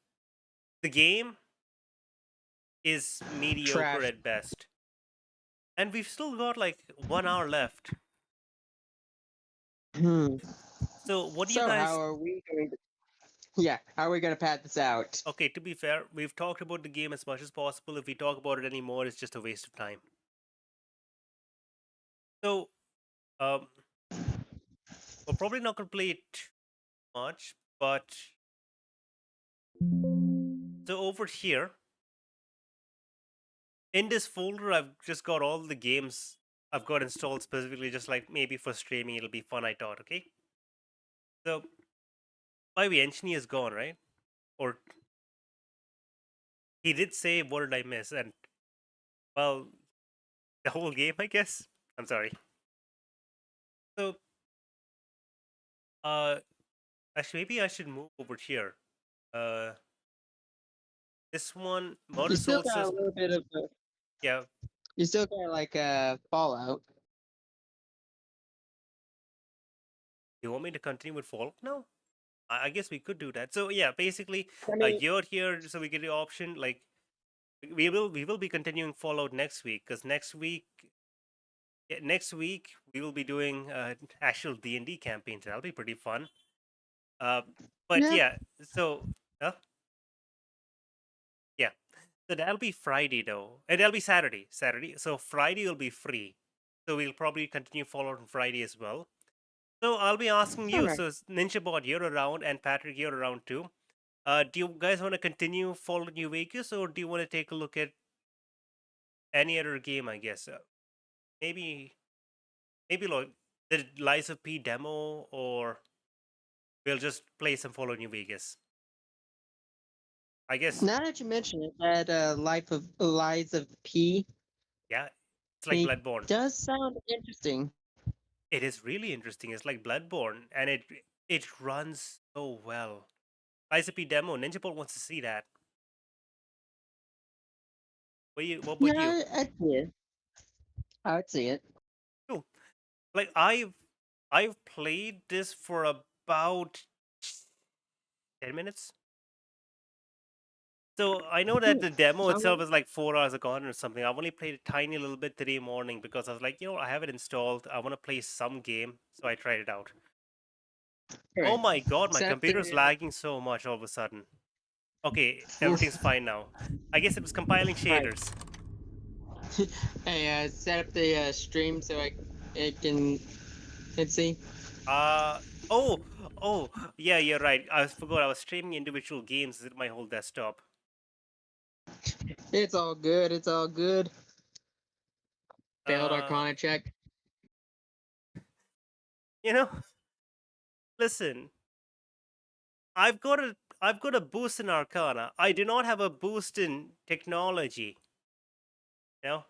The game is mediocre trash. at best, and we've still got like 1 hour left. Hmm. So, what do you So guys? how are we going to? Yeah, how are we going to pad this out? Okay, to be fair, we've talked about the game as much as possible. If we talk about it anymore, it's just a waste of time. So, um, we're probably not gonna play it much, but so over here in this folder, I've just got all the games I've got installed specifically, just like maybe for streaming. It'll be fun, I thought. Okay, so by the way, Engineer is gone, right? Or he did say, "What did I miss?" And well, the whole game, I guess. I'm sorry. So, uh, actually, maybe I should move over here. Uh, this one, You Murder still Soul got a says, little bit of yeah. you still got like a Fallout. You want me to continue with Fallout now? I guess we could do that. So yeah, basically, I mean, you're here, so we get the option. Like we will be continuing Fallout next week, because next week Yeah, next week we will be doing actual D&D campaigns. That'll be pretty fun. Uh, but Yeah. yeah, so yeah, so that'll be Friday though, and that'll be Saturday. Saturday. So Friday will be free. So we'll probably continue follow on Friday as well. So I'll be asking you. Alright. So NinjaBot, you're around, and Patrick, you're around too. Do you guys want to continue following New Vegas, or do you want to take a look at any other game? I guess maybe like the Lies of P demo, or we'll just play some Fallout New Vegas. I guess, Now that you mention it, that Lies of P, yeah, it's like it Bloodborne. does sound interesting. It is really interesting. It's like Bloodborne, and it runs so well. Lies of P demo. NinjaBot wants to see that. What would you? Yeah, I'd see it. I would see it. Cool. Like I've played this for about 10 minutes. So I know that the demo itself is like 4 hours gone or something. I've only played a tiny little bit today morning because I was like, I have it installed. I want to play some game, so I tried it out. Oh Alright. my god, my Set up computer's the- lagging so much all of a sudden. Okay, everything's fine now. I guess it was compiling shaders. Hey, set up the stream so it can let's see. Oh, yeah, you're right. I forgot I was streaming individual games with my whole desktop. It's all good. It's all good. Failed Uh, Arcana check. You know, listen. I've got a boost in Arcana. I do not have a boost in technology. You know?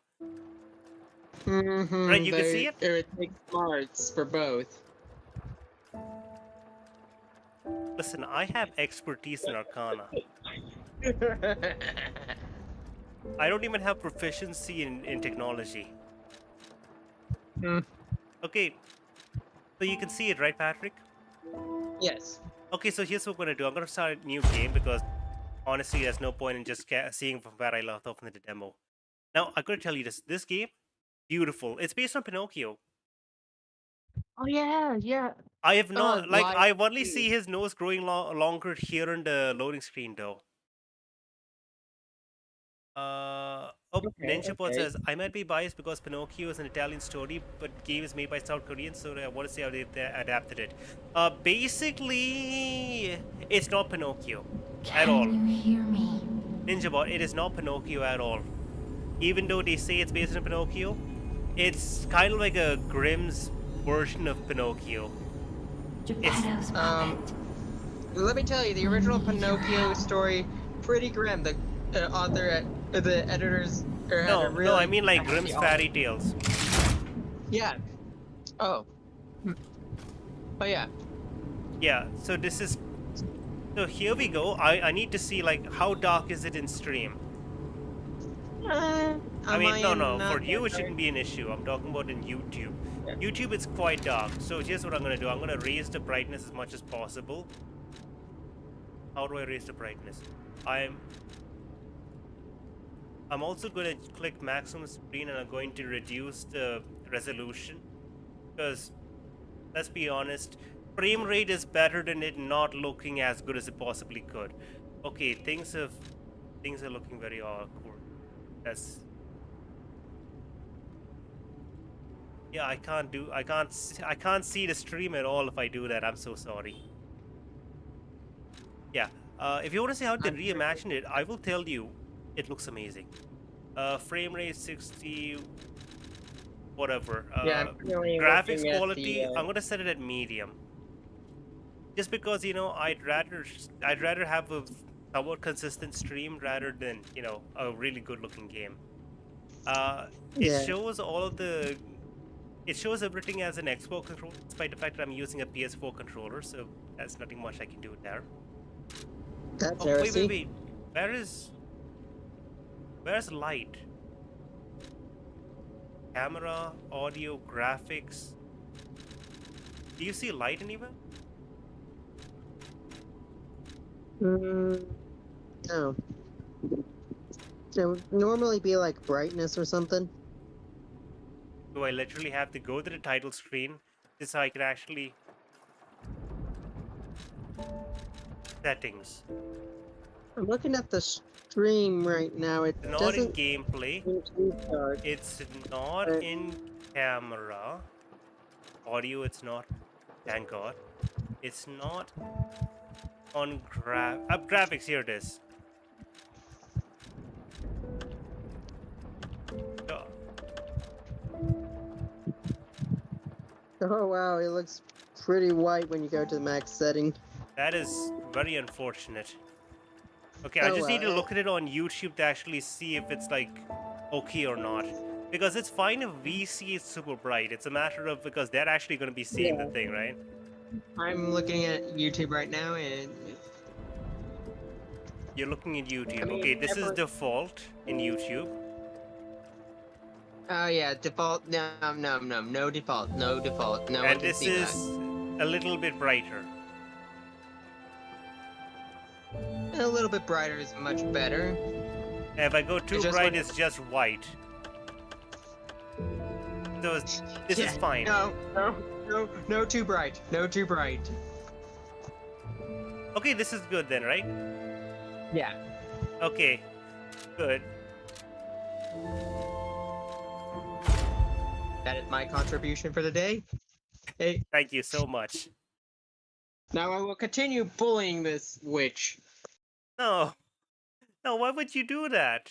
Mm-hmm. Right, you can see it? It takes smarts for both. Listen, I have expertise in Arcana. I don't even have proficiency in technology. Hmm. Okay. So you can see it, right, Patrick? Yes. Okay, so here's what I'm going to do. I'm going to start a new game because honestly, there's no point in just seeing from where I left off in the demo. Now, I'm going to tell you this. This game, beautiful. It's based on Pinocchio. Oh yeah, yeah. I have not, like, live I only feed. see his nose growing longer here in the loading screen, though. NinjaBot okay. says, I might be biased because Pinocchio is an Italian story, but game is made by South Koreans, so I want to see how they adapted it. Basically, it's not Pinocchio at all. Can you hear me? NinjaBot, it is not Pinocchio at all. Even though they say it's based on Pinocchio, it's kind of like a Grimm's version of Pinocchio. Geppetto's Um, puppet. Let me tell you, the original Pinocchio story, pretty grim. The the editors had No, a really no, I mean like actually Grimm's awesome- fairy tales. Yeah. Oh. Oh yeah. Yeah, so this is. So here we go. I need to see like how dark is it in stream. I mean, no. For you, it shouldn't be an issue. I'm talking about in YouTube. Yeah. YouTube, it's quite dark. So here's what I'm gonna do. I'm gonna raise the brightness as much as possible. How do I raise the brightness? I'm also going to click maximum screen and I'm going to reduce the resolution because let's be honest, frame rate is better than it not looking as good as it possibly could. Okay, things are looking very awkward. Yeah, I can't see the stream at all if I do that. I'm so sorry. Yeah. If you want to see how they reimagined it, I will tell you, it looks amazing. Frame rate 60, whatever. Yeah, I'm really Graphics looking at quality, the, I'm gonna set it at medium. Just because I'd rather have a somewhat consistent stream rather than a really good looking game. Yeah. It shows everything as an Xbox controller, despite the fact that I'm using a PS4 controller, so there's nothing much I can do there. That's Oh, heresy. wait. Where's light? Camera, audio, graphics. Do you see light anywhere? No. It would normally be like brightness or something. Do I literally have to go to the title screen just so I can actually... Settings. I'm looking at the stream right now. It It's not in doesn't gameplay. seem to start. It's not Uh, in camera. Audio, it's not. Thank God. It's not on graphics. Here it is. Uh, Oh wow, it looks pretty white when you go to the max setting. That is very unfortunate. Okay, Oh, I just need to well. look at it on YouTube to actually see if it's like okay or not. Because it's fine if we see it super bright. It's a matter of because they're actually going to be seeing the Yeah. thing, right? I'm looking at YouTube right now, and You're looking at YouTube. I mean, Okay, this is everyone- default in YouTube. oh yeah, default. No default, no default. No one And can this see is a little bit brighter. that. A little bit brighter is much better. If I go too just bright, when- it's just white. So this Yeah, is fine. No, too bright. No, too bright. Okay, this is good then, right? Yeah. Okay, good. That is my contribution for the day. Hey, Thank you so much. now I will continue bullying this witch No, no, why would you do that?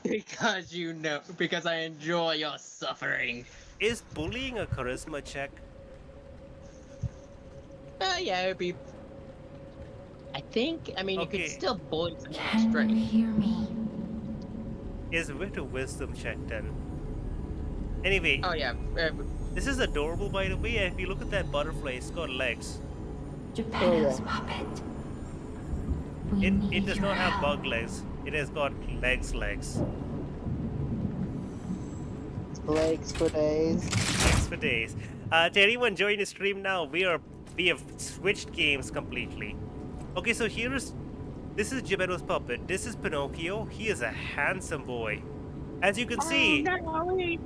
because I enjoy your suffering. Is bullying a charisma check? Yeah, it would be. I think. I mean, you Okay. could still bully someone Can you strength. hear me? Is wit a wisdom check then? Anyway, Oh yeah. this is adorable by the way. If you look at that butterfly, it's got legs. Geppetto's puppet. We It need does your not have help. bug legs. It has got legs. Legs for days. Legs for days. To anyone joining the stream now, we have switched games completely. Okay, so this is Geppetto's puppet. This is Pinocchio. He is a handsome boy. As you can see,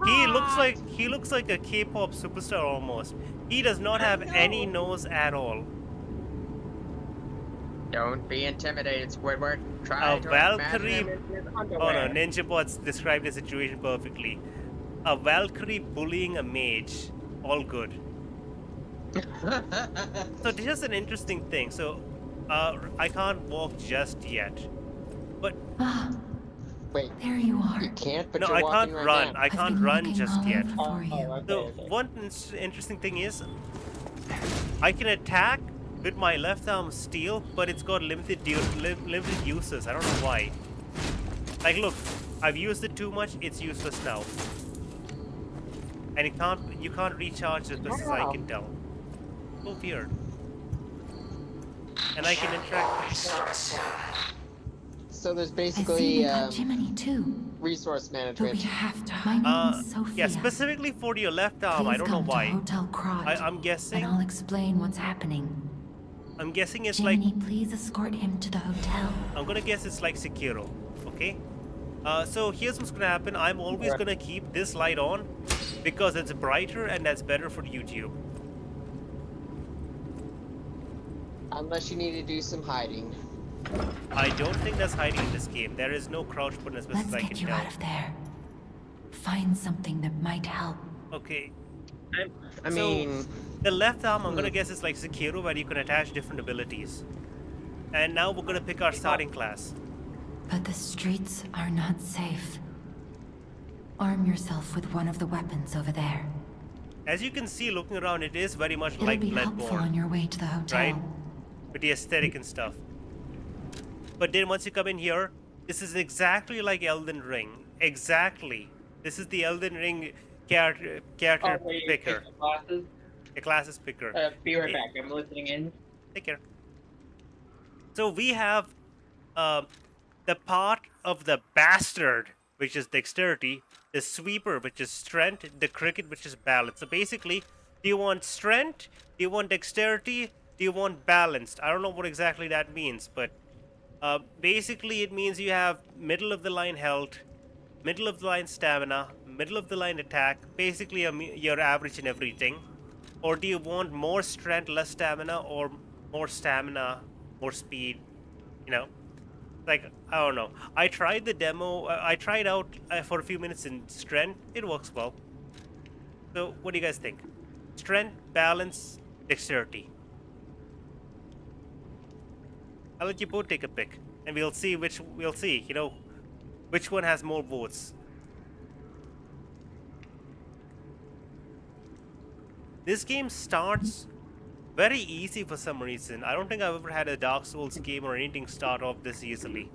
he looks like a K-pop superstar almost. He does not have any nose at all. Don't be intimidated, Squidward. Try A to Valkyrie- imagine him in his Oh underwear. no, NinjaBots described the situation perfectly. A Valkyrie bullying a mage. All good. So this is an interesting thing. So, I can't walk just yet. But Ah, Wait, there you are. you can't, but no, you're I walking can't right run. now. I I've can't been run looking just all yet. over for you. So okay. one interesting thing is, I can attack with my left arm steel, but it's got limited uses. I don't know why. Like, look, I've used it too much. It's useless now, and you can't recharge it as I can tell. So weird. And I can interact. So there's I see basically they got Jiminy too. resource But we management. have to. My name is Sophia. Yeah, specifically for your left arm. I Please don't know come why. to Hotel Krot, I'm guessing. and I'll explain what's happening. I'm guessing it's like. Jiminy, please escort him to the hotel. I'm gonna guess it's like Sekiro, okay? So here's what's gonna happen. I'm always Right. gonna keep this light on because it's brighter and that's better for YouTube. Unless you need to do some hiding. I don't think there's hiding in this game. There is no crouch button as best Let's as I get can you tell. out of there. Find something that might help. Okay. I So- mean, The left arm, I'm gonna guess it's like Sekiro where you can attach different abilities. And now we're gonna pick our starting class. But the streets are not safe. Arm yourself with one of the weapons over there. As you can see, looking around, it is very much It'll like be helpful on Bloodborne, your way to the hotel. right? With the aesthetic and stuff. But then once you come in here, this is exactly like Elden Ring. Exactly. This is the Elden Ring character picker. The classes picker. be right back. I'm listening in. Take care. So we have the part of the bastard, which is dexterity, the sweeper, which is strength, the cricket, which is balance. So basically, do you want strength? Do you want dexterity? Do you want balanced? I don't know what exactly that means, but basically it means you have middle of the line health, middle of the line stamina, middle of the line attack, basically your average in everything, or do you want more strength, less stamina, or more stamina, more speed? You know, like I don't know. I tried the demo. I tried out for a few minutes in strength. It works well. So what do you guys think? Strength, balance, dexterity. I'll let you both take a pick, and we'll see which you know, which one has more votes. This game starts very easy for some reason. I don't think I've ever had a Dark Souls game or anything start off this easily.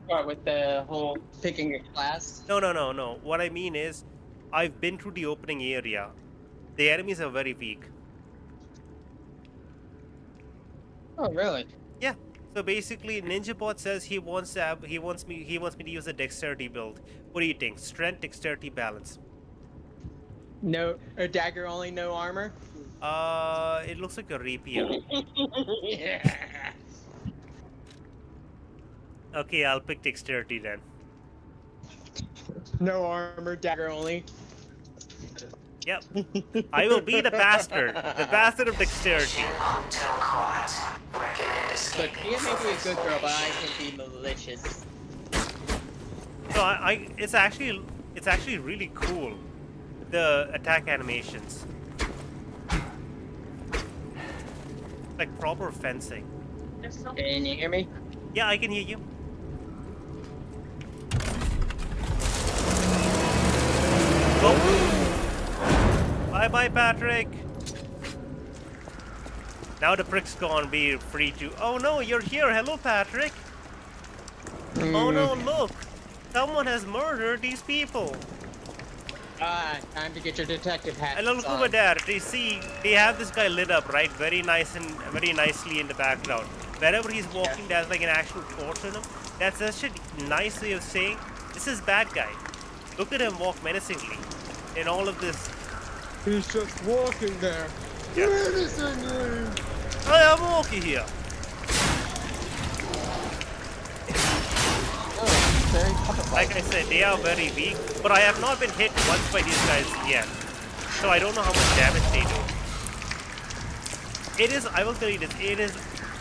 What, with the whole picking a class? No. What I mean is, I've been through the opening area. The enemies are very weak. Oh, really? Yeah. So basically, NinjaBot says he wants me to use a dexterity build. What do you think? Strength, dexterity, balance. No, a dagger only, no armor? It looks like a rapier. Yeah. Okay, I'll pick dexterity then. No armor, dagger only. Yep. I will be the bastard of dexterity. Look, you may be a good girl, but I can be malicious. No, it's actually really cool. The attack animations, like proper fencing. Can you hear me? Yeah, I can hear you. Oh. Bye, Patrick. Now the prick's gone. Be free to. Oh no, you're here. Hello, Patrick. Oh no, look. Someone has murdered these people. Time to get your detective hat. And look over there. They have this guy lit up, right? Very nicely in the background. Wherever he's walking, there's like an actual torch on him. That's such a nice way of saying this is bad guy. Look at him walk menacingly. In all of this. He's just walking there. Yeah. Menacingly. I am walking here. Very puppet-like. Like I said, they are very weak, but I have not been hit once by these guys yet. So I don't know how much damage they do. It is, I will tell you this,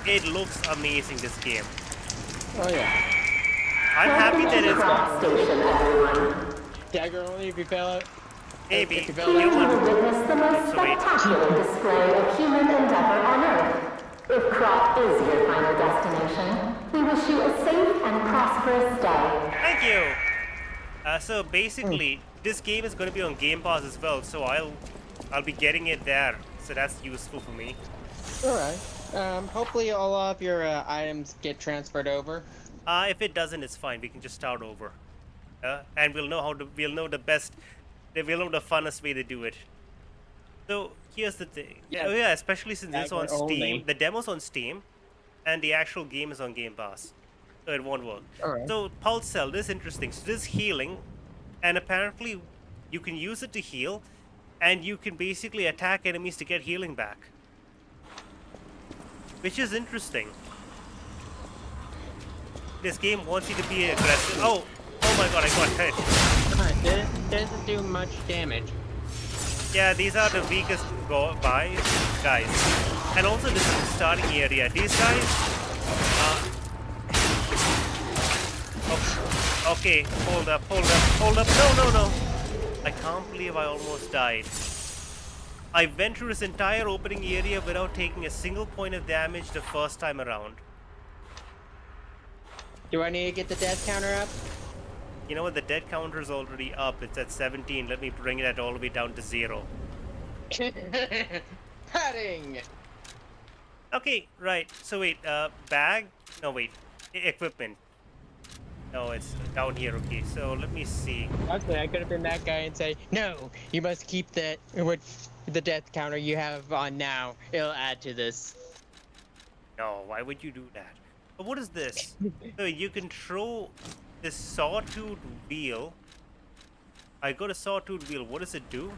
it looks amazing, this game. Oh yeah. I'm happy that it's... Station, everyone. Dagger only if you fail it. Maybe. If you You fail it. will witness the most So wait. spectacular display of human endeavor on Earth. If Krop is your final destination, we wish you a safe and prosperous day. Thank you! So basically, this game is going to be on Game Pass as well, so I'll be getting it there. So that's useful for me. Alright. Hopefully all of your items get transferred over. If it doesn't, it's fine. We can just start over. And we'll know the funnest way to do it. So here's the thing. Yeah. Oh yeah, especially since it's on Dagger Steam. only. The demo's on Steam, and the actual game is on Game Pass. So it won't work. Alright. So Pulse Cell, this is interesting. So this is healing, and apparently you can use it to heal, and you can basically attack enemies to get healing back. Which is interesting. This game wants you to be aggressive. Oh my god, I got hit. This doesn't do much damage. Yeah, these are the weakest guys. And also this is the starting area. These guys... okay, hold up. No. I can't believe I almost died. I went through this entire opening area without taking a single point of damage the first time around. Do I need to get the death counter up? You know what? The dead counter is already up. It's at 17. Let me bring it all the way down to 0. Padding! Okay, right. So wait, bag? No, wait. Equipment. No, it's down here. Okay, so let me see. Actually, I could have been that guy and say, no, you must keep the death counter you have on now. It'll add to this. No, why would you do that? But what is this? So you can throw this sawtooth wheel. I got a sawtooth wheel. What does it do?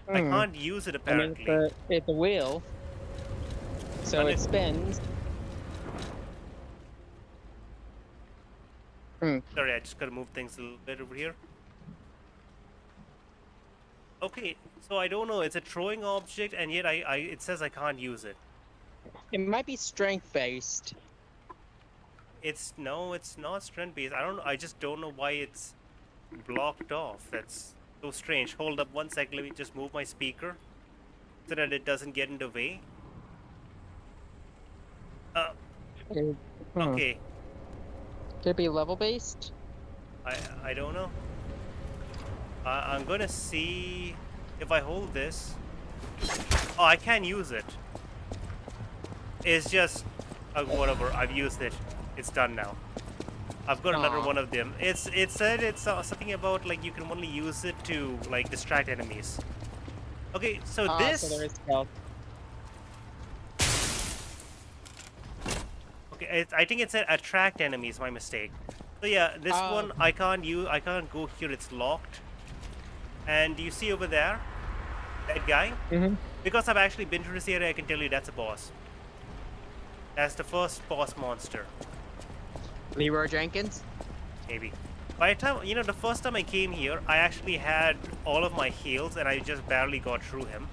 I can't use it I mean, apparently. it's a wheel. So And it spins. Sorry, I just gotta move things a little bit over here. Okay, so I don't know. It's a throwing object, and yet it says I can't use it. It might be strength based. It's not strength based. I just don't know why it's blocked off. That's so strange. Hold up 1 second. Let me just move my speaker so that it doesn't get in the way. Okay. Could it be level based? I don't know. I'm gonna see if I hold this. Oh, I can't use it. It's just whatever. I've used it. It's done now. I've got another Aw. one of them. It said it's something about like you can only use it to like distract enemies. Okay, so this. So there is stealth. Okay, I think it said attract enemies. My mistake. So yeah, this one I can't use. I can't go here. It's locked. And do you see over there that guy? Mm-hmm. Because I've actually been through this area, I can tell you that's a boss. That's the first boss monster. Leroy Jenkins? Maybe. By the time, the first time I came here, I actually had all of my heals and I just barely got through him.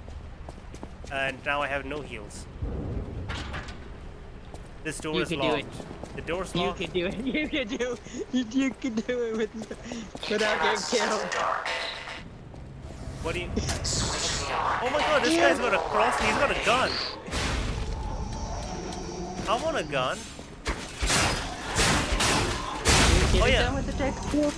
And now I have no heals. This door is locked. The door's You locked. can do it. You can do it. You can do it without getting killed. What do you... Oh my god, this guy's got a cross. He's got a gun. I want a gun. Get Oh, it yeah. done with the tech skill.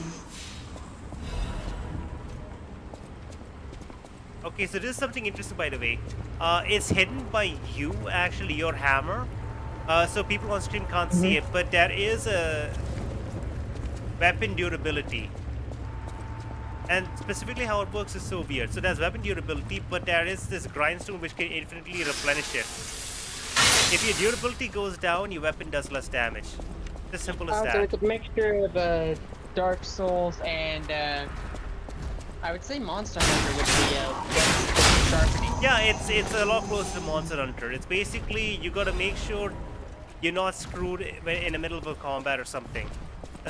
Okay, so this is something interesting, by the way. It's hidden by you, actually, your hammer. So people on stream can't see it, but there is a weapon durability. And specifically how it works is so weird. So there's weapon durability, but there is this grindstone which can infinitely replenish it. If your durability goes down, your weapon does less damage. It's as simple as So that. it's a mixture of Dark Souls and I would say Monster Hunter with the sharpening. Yeah, it's a lot closer to Monster Hunter. It's basically you gotta make sure you're not screwed in the middle of a combat or something.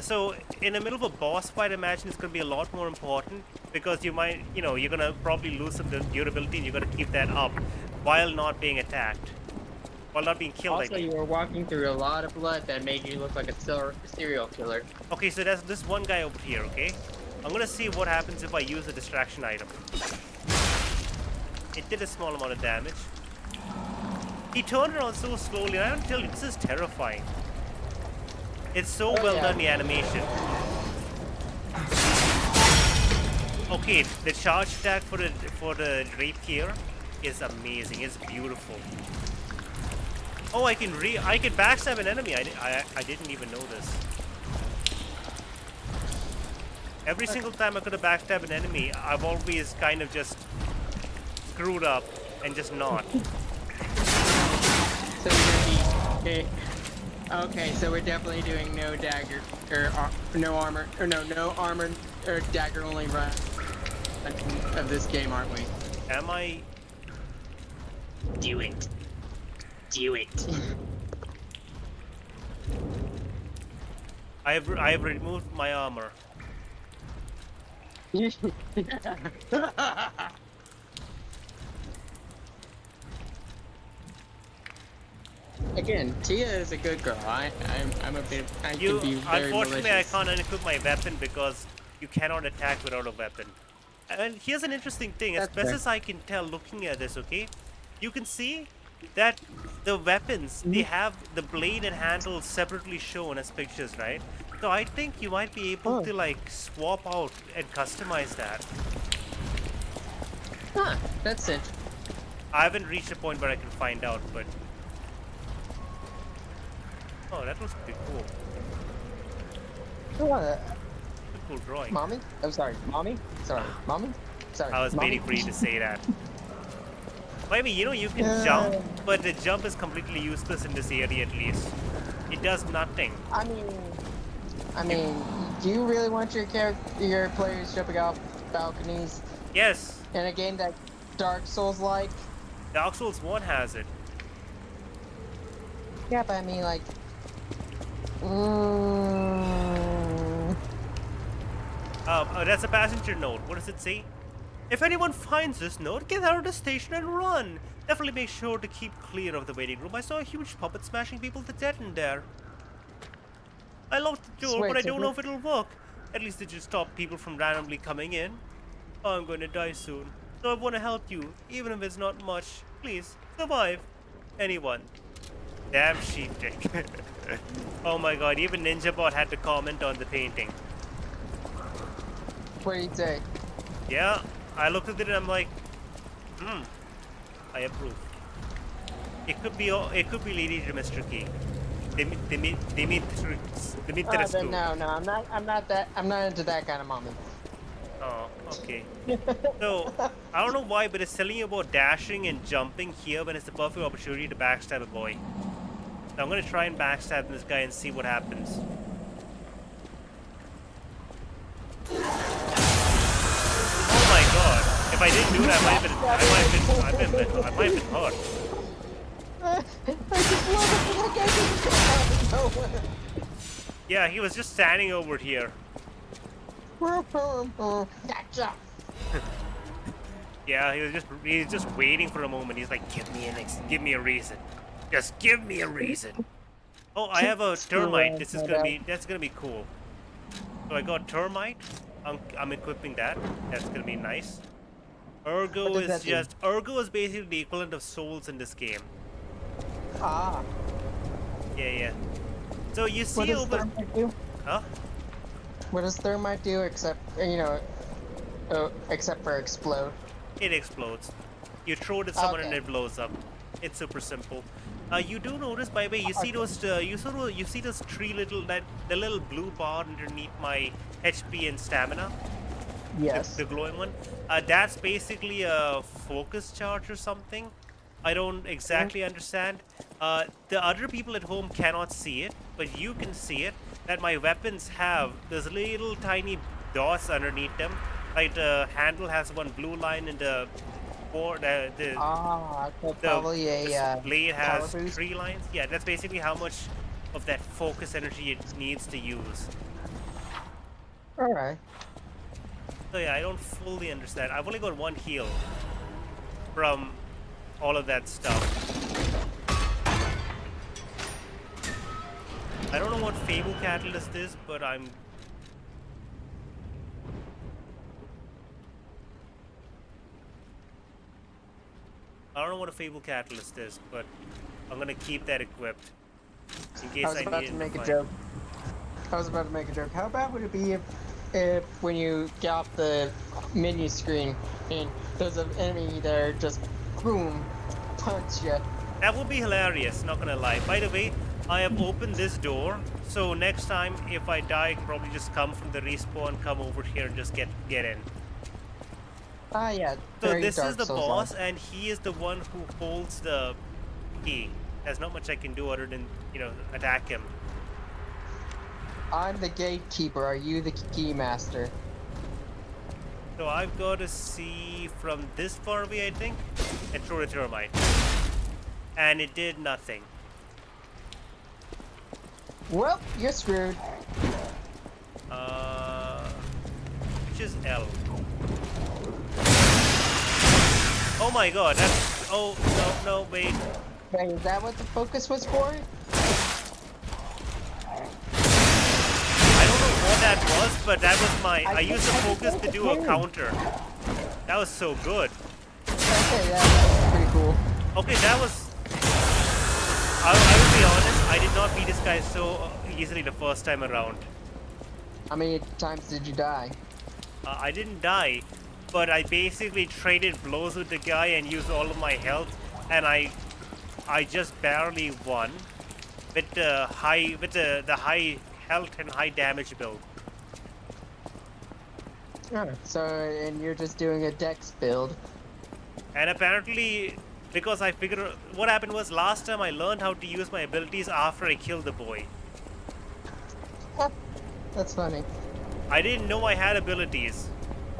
So in the middle of a boss fight, I imagine it's gonna be a lot more important because you might, you're gonna probably lose some durability and you gotta keep that up while not being attacked, while not being killed. Also, you were walking through a lot of blood that made you look like a serial killer. Okay, so there's this one guy over here. Okay, I'm gonna see what happens if I use a distraction item. It did a small amount of damage. He turned around so slowly, and I don't tell you, this is terrifying. It's so well done, the animation. Okay, the charge attack for the rapier is amazing. It's beautiful. Oh, I can backstab an enemy. I didn't even know this. Every single time I could have backstabbed an enemy, I've always kind of just screwed up and just not. So we're gonna be okay. So we're definitely doing no dagger or no armor or no armor or dagger only run of this game, aren't we? Am I? Do it. Do it. I have removed my armor. Again, Tia is a good girl. I'm a bit. I can be very Unfortunately, malicious. I can't unequip my weapon because you cannot attack without a weapon. And here's an interesting thing. As That's best fair. as I can tell, looking at this, okay, you can see that the weapons they have the blade and handle separately shown as pictures, right? So I think you might be able to like swap out and customize that. Huh, that's it. I haven't reached a point where I can find out, but oh, that was pretty cool. Pretty cool drawing. Mommy? I'm sorry. Mommy? Sorry. Mommy? Sorry. I was Mommy? waiting for you to say that. Maybe you can jump, but the jump is completely useless in this area at least. It does nothing. I mean, do you really want your players jumping off balconies Yes, in a game that Dark Souls like? Dark Souls 1 has it. Yeah, but I mean, like, That's a passenger note. What does it say? If anyone finds this note, get out of the station and run. Definitely make sure to keep clear of the waiting room. I saw a huge puppet smashing people to death in there. I locked the door, Sweet, but I so don't know if it'll work. At least it should stop people from randomly coming in. Oh, I'm going to die soon. So I want to help you, even if it's not much. Please, survive. Anyone. Damn sheep dick. Oh my god, even NinjaBot had to comment on the painting. What do you say? Yeah, I looked at it and I'm like, I approve. It could be Lady Dimitrescu. Dimitrescu. No, I'm not into that kind of moment. Oh, okay. So, I don't know why, but it's telling you about dashing and jumping here when it's the perfect opportunity to backstab a boy. So I'm gonna try and backstab this guy and see what happens. Oh my god. If I didn't do it, I might have been hurt. I just love it when that guy just comes out of nowhere. Yeah, he was just standing over here. Gotcha. Yeah, he's just waiting for a moment. He's like, give me a reason. Just give me a reason. Oh, I have a termite. That's gonna be cool. So I got termite. I'm equipping that. That's gonna be nice. Ergo is basically the equivalent of souls in this game. Ah. Yeah. So you What see does over. thermite do? Huh? What does thermite do except except for explode? It explodes. You throw it at someone and Okay. it blows up. It's super simple. You do notice, by the way, you see those you see those the little blue bar underneath my HP and stamina. Yes. The glowing one. That's basically a focus charge or something. I don't exactly understand. The other people at home cannot see it, but you can see it. That my weapons have those little tiny dots underneath them. Like the handle has one blue line and the Probably a blade power has boost. 3 lines. Yeah, that's basically how much of that focus energy it needs to use. All right. So yeah, I don't fully understand. I've only got 1 heal from all of that stuff. I don't know what Fable Catalyst is, but I don't know what a Fable Catalyst is, but I'm gonna keep that equipped in case I was I about need to it. make a joke. How bad would it be if when you get off the menu screen and there's an enemy there just boom punch you? That would be hilarious, not gonna lie. By the way, I have opened this door, so next time if I die, I can probably just come from the respawn, come over here and just get in. Ah, yeah. So very this is Dark the Souls-like. boss, and he is the one who holds the key. There's not much I can do other than, attack him. I'm the gatekeeper. Are you the key master? So I've got to see from this far away, I think, and throw a termite. And it did nothing. Well, you're screwed. Which is L. Oh my god, that's... Oh, no, wait. Wait, is that what the focus was for? I don't know what that was, but that was I used the focus to do a counter. That was so good. Okay, that's pretty cool. Okay, that was... I will be honest, I did not beat this guy so easily the first time around. How many times did you die? I didn't die, but I basically traded blows with the guy and used all of my health, and I just barely won with the high health and high damage build. So, and you're just doing a dex build. And apparently, because I figured what happened was last time I learned how to use my abilities after I killed the boy. That's funny. I didn't know I had abilities.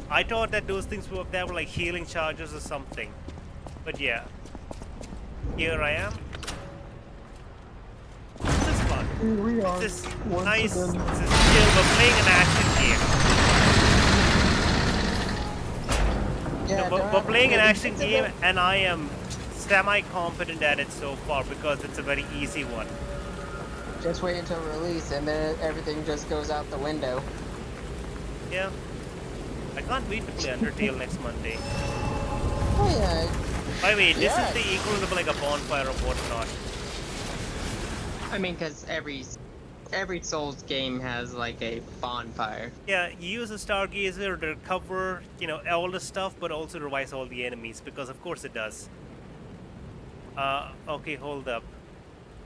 I thought that those things were like healing charges or something. But yeah. Here I am. This is fun. Here we are. This is once nice. again. This is chill. We're playing an action game. Yeah, we're don't playing an have- action game, and I am semi-competent at it so far because it's a very easy one. Just wait until release, and then everything just goes out the window. Yeah. I can't wait to play Undertale next Monday. Oh yeah. By the way, this Yeah. is the equivalent of like a bonfire or whatnot. I mean, because every Souls game has like a bonfire. Yeah, you use a Stargazer to recover, all the stuff, but also revives all the enemies, because of course it does. Okay, hold up.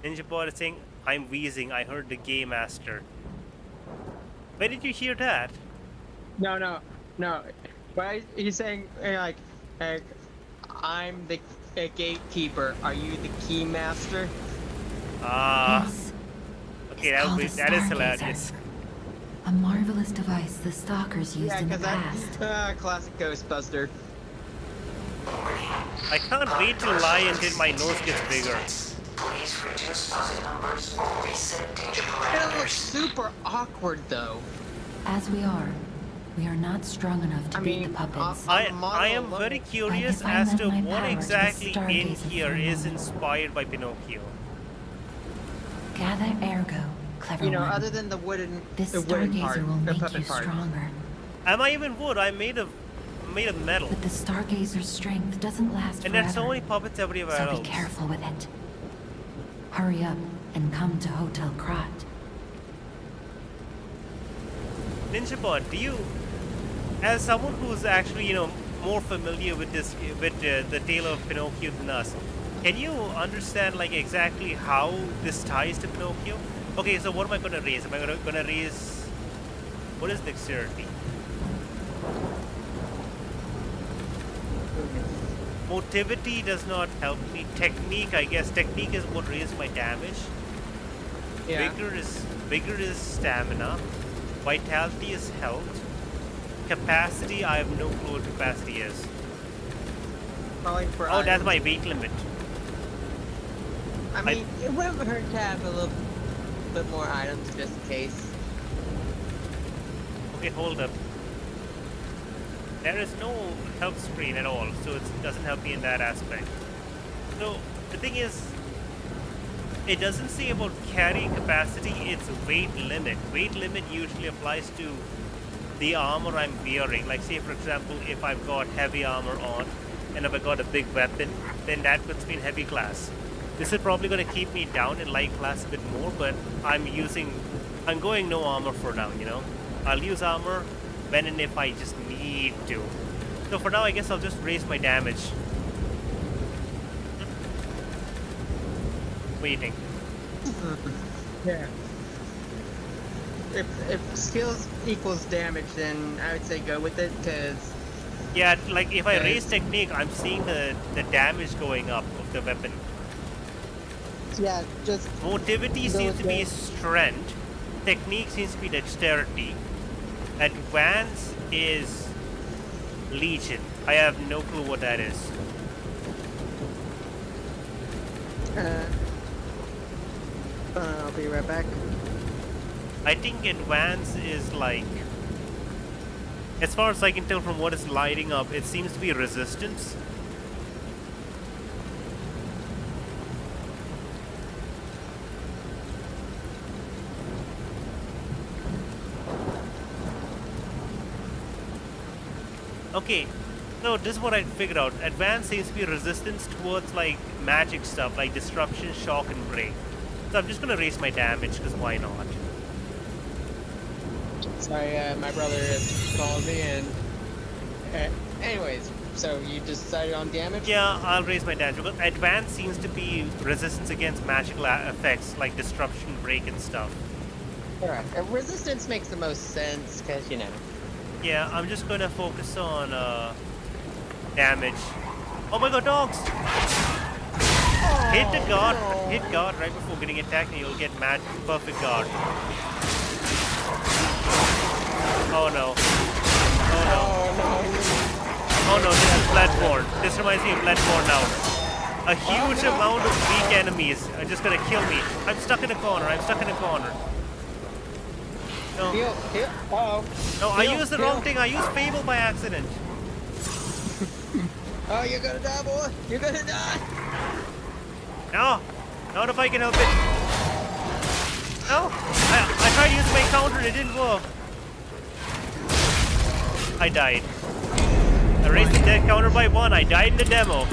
Ninja Bot is saying, I'm wheezing, I heard the Game Master. Where did you hear that? No. Why he's saying like, I'm the gatekeeper. Are you the key master? Ah, This okay, is called a that is Stargazer. hilarious. A marvelous device the stalkers used Yeah, in the because past. classic Ghostbuster. I can't wait to lie until my nose gets bigger. Please reduce fuzzy numbers or reset danger It looks parameters. super awkward though. As we are not strong enough to I beat mean, the puppets. I am very curious If I as lend to my what power to the exactly in Stargazer here for a is moment. inspired by Pinocchio. Gather ergo, clever You know, one. other than the wooden, This the wooden Stargazer part, will the make you puppet part. stronger. Am I even wood? I'm made of metal. But the Stargazer's strength doesn't last And forever. there's so many puppets everywhere So else. be careful with it. Hurry up and come to Hotel Krat. Ninja Bot, do you, as someone who's actually, more familiar with the tale of Pinocchio than us, can you understand like exactly how this ties to Pinocchio? Okay, so what am I gonna raise? Am I gonna raise, what is dexterity? Motivity does not help me. Technique, I guess. Technique is what raises my damage. Yeah. Vigor is stamina. Vitality is health. Capacity, I have no clue what capacity is. Probably for Oh, that's items. my weight limit. I mean, it wouldn't hurt to have a little bit more items just in case. Okay, hold up. There is no health screen at all, so it doesn't help me in that aspect. So, the thing is, it doesn't say about carrying capacity, it's weight limit. Weight limit usually applies to the armor I'm wearing. Like, say, for example, if I've got heavy armor on, and if I got a big weapon, then that puts me in heavy class. This is probably going to keep me down in light class a bit more, but I'm going no armor for now, I'll use armor when and if I just need to. So for now, I guess I'll just raise my damage. Waiting. Yeah. If skills equals damage, then I would say go with it, because Yeah, like if I Okay. raise technique, I'm seeing the damage going up of the weapon. yeah, just Motivity Go seems with to be that. strength. Technique seems to be dexterity. Advance is Legion. I have no clue what that is. I'll be right back. I think advance is like, as far as I can tell from what is lighting up, it seems to be resistance. Okay, so this is what I figured out. Advance seems to be resistance towards like magic stuff like disruption, shock, and break. So I'm just gonna raise my damage because why not? Sorry, my brother has called me, and anyways, so you decided on damage? Yeah, I'll raise my damage because advance seems to be resistance against magical effects like disruption, break, and stuff. Alright, resistance makes the most sense, because, Yeah, I'm just gonna focus on damage. Oh my god, dogs! Hit the guard, hit guard right before getting attacked, and you'll get mad perfect guard. Oh no! Oh no! Oh no! This is Bloodborne. This reminds me of Bloodborne now. A huge amount of weak enemies are just gonna kill me. I'm stuck in a corner. I'm stuck in a corner. No. Heal. Oh. No, I Heal, used the heal. wrong thing. I used Fable by accident. Oh, you're gonna die, boy. You're gonna die. No, not if I can help it. No, I tried using my counter and it didn't work. I died. I raised the dead counter by 1. I died in the demo.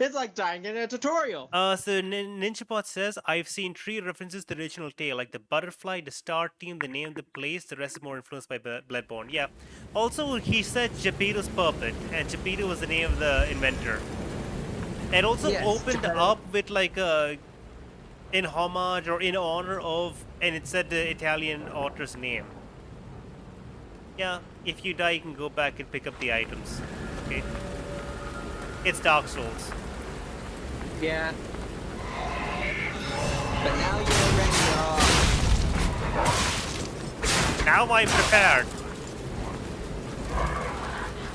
It's like dying in a tutorial. So NinjaBot says, I've seen 3 references to the original tale, like the butterfly, the star team, the name, the place. The rest is more influenced by Bloodborne. Yeah. Also, he said Geppetto's puppet, and Geppetto was the name of the inventor. It also Yes, opened Geppetto. up with like a in homage or in honor of, and it said the Italian author's name. Yeah, if you die, you can go back and pick up the items. Okay. It's Dark Souls. Yeah. But now you're ready, Now I'm prepared.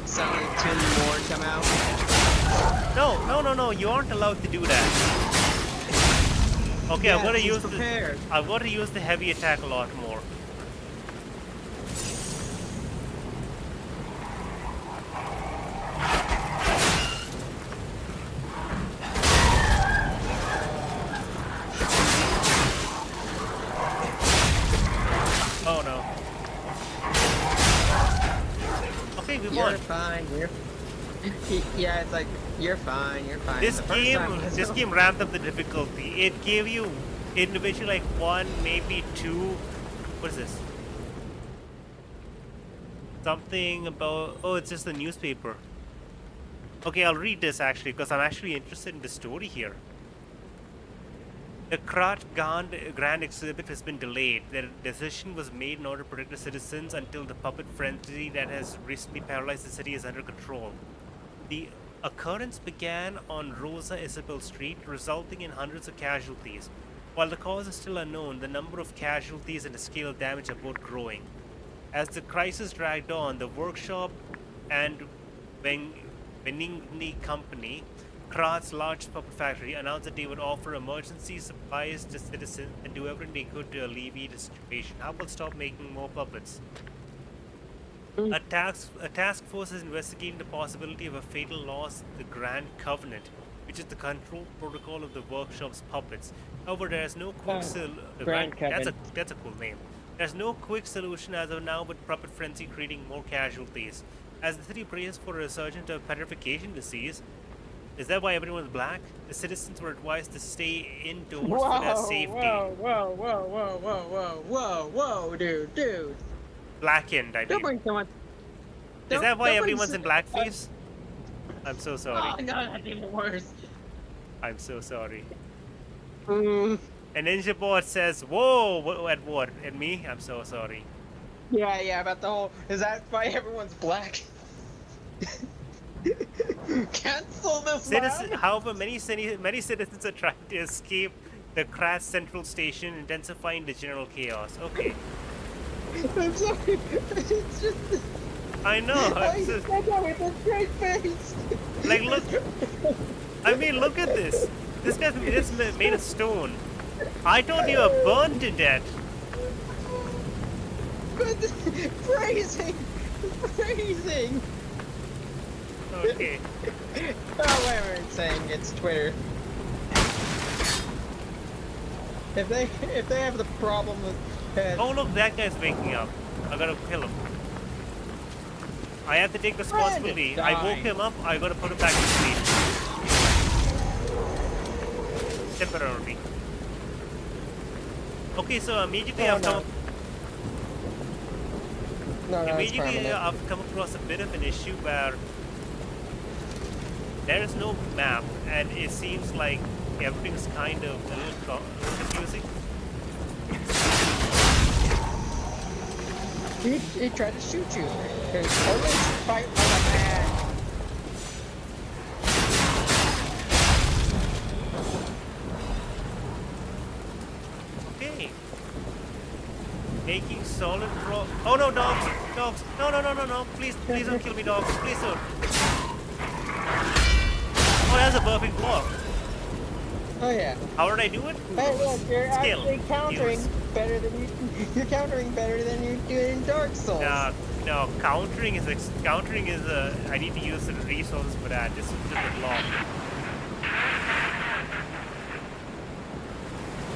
Suddenly 2 more come out. No, you aren't allowed to do that. Okay, Yes, I'm gonna he's use prepared. I've got to use the heavy attack a lot more. Oh no. Okay, we You're won. fine. Yeah, it's like you're fine. You're fine. This The first time was- game ramped up the difficulty. It gave you individually like 1, maybe 2. What is this? Something about, oh, it's just the newspaper. Okay, I'll read this actually because I'm actually interested in the story here. The Krat Grand exhibit has been delayed. The decision was made in order to protect the citizens until the puppet frenzy that has recently paralyzed the city is under control. The occurrence began on Rosa Isabel Street, resulting in hundreds of casualties. While the cause is still unknown, the number of casualties and the scale of damage are both growing. As the crisis dragged on, the workshop and Benigni Company, Krat's large puppet factory, announced that they would offer emergency supplies to citizens and do everything they could to alleviate the situation. How about stop making more puppets? A task force is investigating the possibility of a fatal loss, the Grand Covenant, which is the control protocol of the workshop's puppets. However, there is no quick Grand Covenant. That's a cool name. There's no quick solution as of now, with puppet frenzy creating more casualties. As the city braces for a resurgence of petrification disease, is that why everyone's black? The citizens were advised to stay indoors for their safety. Whoa, dude. Blackened, I Don't mean. bring someone. Is that why don't bring everyone's in some- blackface? I'm so sorry. Oh no, that's even worse. I'm so sorry. Mm, And NinjaBot says, whoa, at what? At me? I'm so sorry. yeah, about the whole. Is that why everyone's black? Cancel this However, many citizens are trying to escape the Krat Central Station, intensifying the general chaos. Okay. I'm sorry. It's just. I know. Why it's you just- said that with a straight face? like, look. I mean, look at this. This guy's just made of stone. I thought you were burned to death. But phrasing. Okay. Oh, whatever it's saying, it's Twitter. If they have the problem with. Oh look, that guy's waking up. I gotta kill him. I have to take responsibility. I woke him up. I gotta put him back to sleep. Temporarily. Okay, so immediately I've come. No, it's Immediately permanent. I've come across a bit of an issue where there is no map, and it seems like everything's kind of a little confusing. He tried to shoot you. There's always fight like a man. Okay. Making solid pro. Oh no, dogs! Dogs! No! Please don't kill me, dogs! Please don't! Oh, that's a perfect block. Oh yeah. How did I do it? Hey, look, you're Skill. actually countering Use. better than you're countering better than you do in Dark Souls. no, countering is I need to use the resources for that. This is a bit long.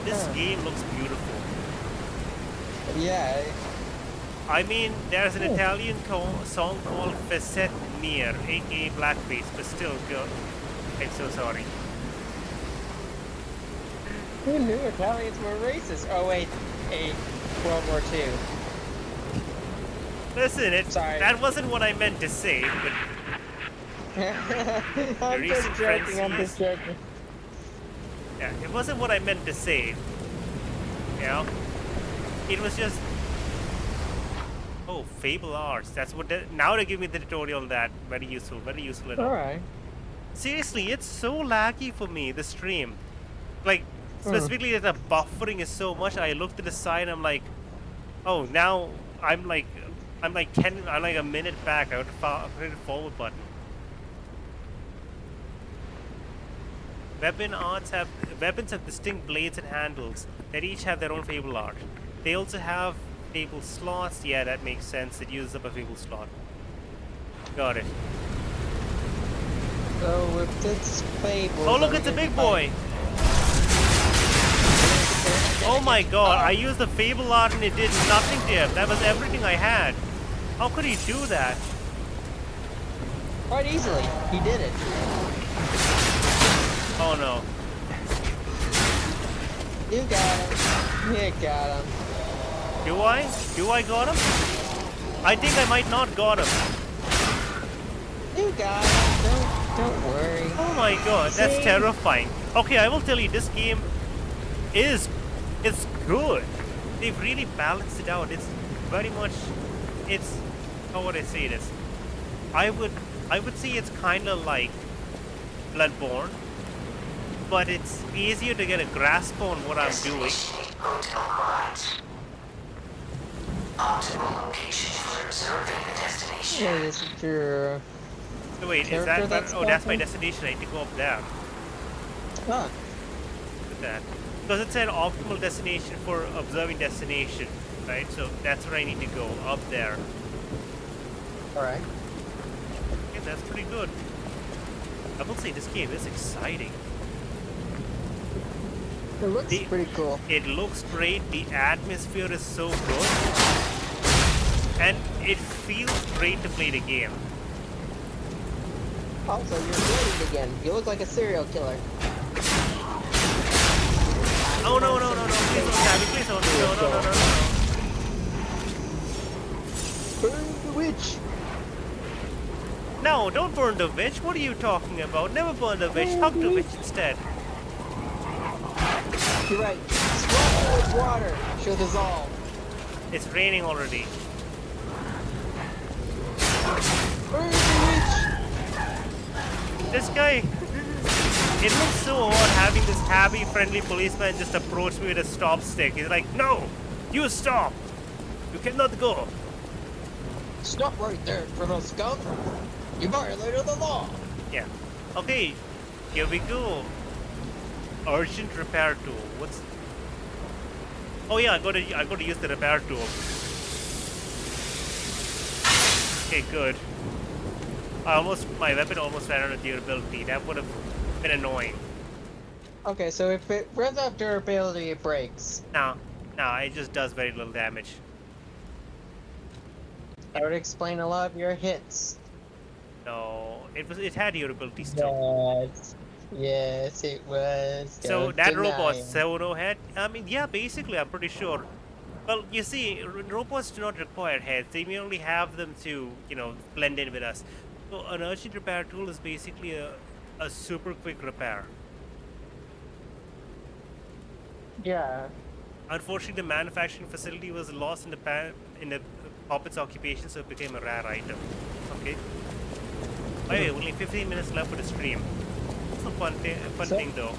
This game looks beautiful. Yeah. I mean, there's an Italian song called Facet Near, aka Blackface, but still, girl, I'm so sorry. Who knew Italians were racist? Oh wait, World War II. Listen, Sorry. that wasn't what I meant to say, but I'm just recent joking. I'm frenzies. just joking. yeah, it wasn't what I meant to say. You know, it was just. Oh, Fable Arts. That's what. Now they give me the tutorial on that. Very useful. Very useful. All right. Seriously, it's so laggy for me. The stream, like specifically the buffering is so much. I looked at the side. I'm like, oh, now I'm like a minute back. I would hit the forward button. Weapons have distinct blades and handles that each have their own Fable art. They also have Fable slots. Yeah, that makes sense. It uses up a Fable slot. Got it. So if it's Fable. Oh look, it's a big boy! Oh my god, I used the Fable art and it did nothing to him. That was everything I had. How could he do that? Quite easily. He did it. Oh no. You got him. You got him. Do I? Do I got him? I think I might not got him. You got him. Don't worry. Oh my god, that's See? terrifying. Okay, I will tell you, this game is good. They've really balanced it out. It's very much, it's, how would I say this? I would say it's kind of like Bloodborne, but it's easier to get a grasp on what I'm doing. Hotel Quiet. Optimal location for observing the destination. Yeah, this is true. So wait, is Character that, that's oh, that's my talking? destination. I need to go up there. Huh. Look at that. Because it said optimal destination for observing destination, right? So that's where I need to go, up there. Alright. Okay, that's pretty good. I will say this game is exciting. It looks pretty cool. It looks great. The atmosphere is so good. And it feels great to play the game. Also, you're bleeding again. You look like a serial killer. Oh no, no, no, no. Please don't stab me. Please don't. No, no, no, no, no. Burn the witch! No, don't burn the witch. What are you talking about? Never burn the witch. Hug the witch instead. You're right. Swallow it with water. She'll dissolve. It's raining already. Burn the witch! This guy, it looks so odd having this happy, friendly policeman just approach me with a stop stick. He's like, no, you stop. You cannot go. Stop right there, criminal scum. You violated the law. Yeah. Okay, here we go. Urgent repair tool. What's? Oh yeah, I got to use the repair tool. Okay, good. My weapon almost ran out of durability. That would have been annoying. Okay, so if it runs out of durability, it breaks. No, it just does very little damage. That would explain a lot of your hits. No, it had durability still. Yes, it was. So Don't that deny robot it. Seono head. I mean, yeah, basically, I'm pretty sure. Well, you see, robots do not require heads. They merely have them to, blend in with us. So an urgent repair tool is basically a super quick repair. Yeah. Unfortunately, the manufacturing facility was lost in the puppet's occupation, so it became a rare item. Okay. Wait, only 15 minutes left for the stream. It's a fun thing though.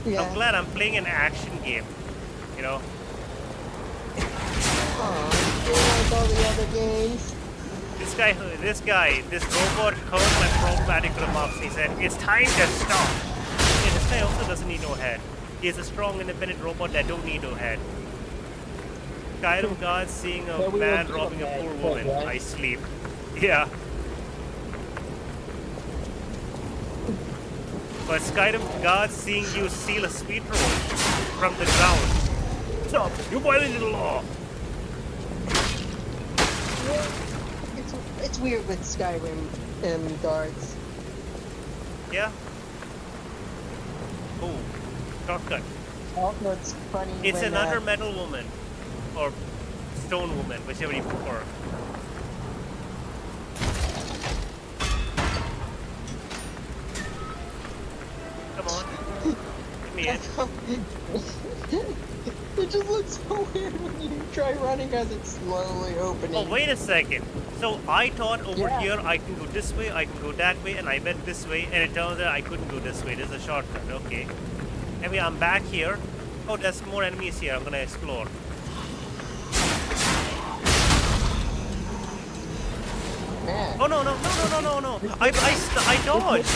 Yeah. I'm glad I'm playing an action game. Like all the other games. This robot heard my problematic remarks. He said, "It's time to stop." Yeah, this guy also doesn't need no head. He is a strong, independent robot that don't need no head. Skyrim God seeing a But we man will robbing do a that, poor woman. right? I sleep. Yeah. But Skyrim God seeing you steal a sweet roll from the ground. Stop! You violated the law! It's weird with Skyrim guards. Yeah? Oh, shortcut. Also, it's funny It's when, another metal woman. Or stone woman, whichever you prefer. Come on. Give me it. It just looks so weird when you try running as it's slowly opening. Oh, wait a second. So I thought over Yeah. here I can go this way, I can go that way, and I went this way, and it turns out I couldn't go this way. There's a shortcut. Okay. Anyway, I'm back here. Oh, there's more enemies here. I'm gonna explore. Man. Oh no no no no no no no! I dodged.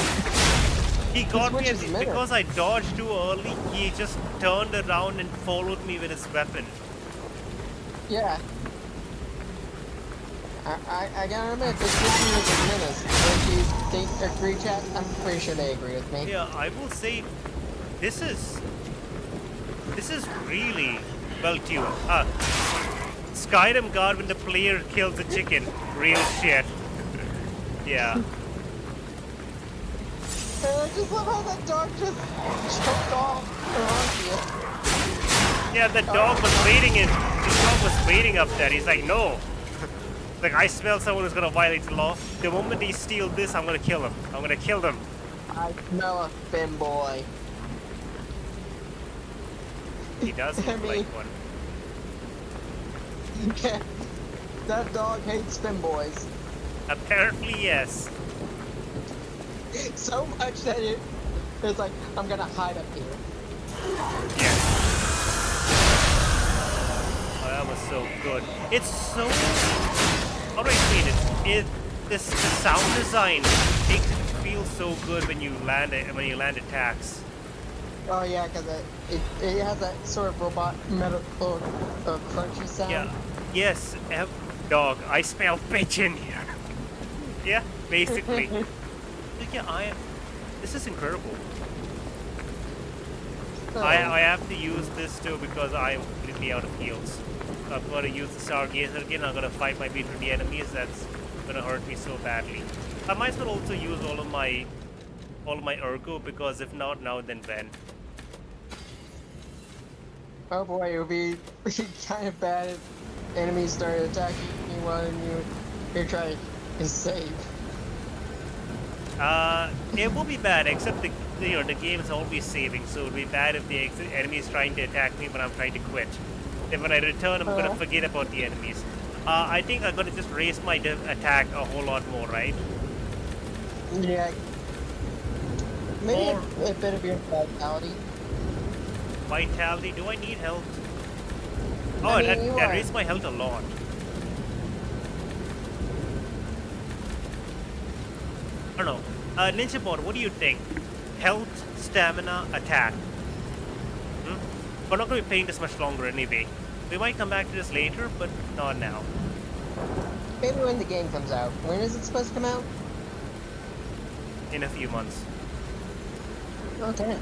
He got me, Which and is better. because I dodged too early, he just turned around and followed me with his weapon. Yeah. I gotta admit, this mission is a menace. Don't you think, agree, chat? I'm pretty sure they agree with me. Yeah, I will say, this is really well tuned. Skyrim God when the player kills a chicken. Real shit. Yeah. And I just love how that dog just choked off around you. Yeah, the dog was waiting in. The dog was waiting up there. He's like, no. Like, I smell someone who's gonna violate the law. The moment he steals this, I'm gonna kill him. I'm gonna kill them. I smell a femboy. He does I look mean- like one. Yeah. That dog hates femboys. Apparently, yes. So much that it's like, I'm gonna hide up here. Yes. Oh, that was so good. It's so. How do I explain it? The sound design makes it feel so good when you land attacks. Oh yeah, because it has that sort of robot metal crunchy sound. Yeah. Yes. Dog. I smell bitch in here. Yeah. Basically. Yeah. This is incredible. So, I have to use this too because I'm completely out of heals. I'm gonna use the Stargazer again. I'm gonna fight my way through the enemies. That's gonna hurt me so badly. I might as well also use all of my ergo because if not now, then when? Oh boy, it would be kind of bad if enemies started attacking you while you're trying to save. It will be bad. Except the game is always saving, so it would be bad if the enemy is trying to attack me when I'm trying to quit. Then when I return, I'm gonna forget about the enemies. I think I'm gonna just raise my attack a whole lot more, right? Yeah. Maybe Or- a bit of your vitality. Vitality. Do I need health? Oh, I mean, that you are. raised my health a lot. I don't know. Ninja Bot, what do you think? Health, stamina, attack. We're not going to be playing this much longer anyway. We might come back to this later, but not now. Maybe when the game comes out. When is it supposed to come out? In a few months. Okay.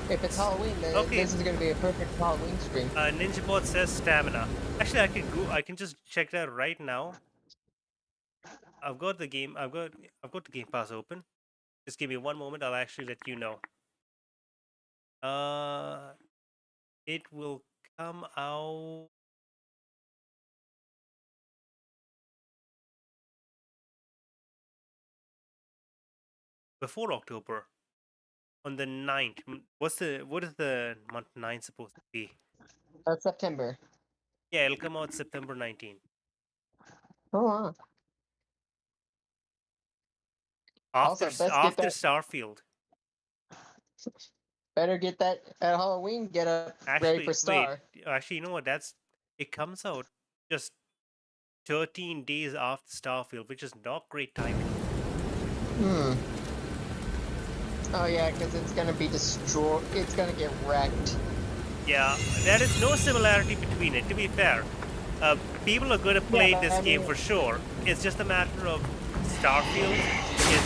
If it's Halloween, then Okay. this is going to be a perfect Halloween stream. Ninja Bot says stamina. Actually, I can just check that right now. I've got the game. I've got the Game Pass open. Just give me one moment. I'll actually let you know. It will come out. Before October, on the 9th. What is the month 9 supposed to be? September. Yeah, it'll come out September 19th. Oh, wow. After Also, best get after that- Starfield. Better get that at Halloween. Get up ready for Star. Wait, actually, you know what? It comes out just 13 days after Starfield, which is not great timing. Oh yeah, because it's gonna be destroyed. It's gonna get wrecked. Yeah, there is no similarity between it, to be fair. People are going to play but this I game mean- for sure. It's just a matter of Starfield is,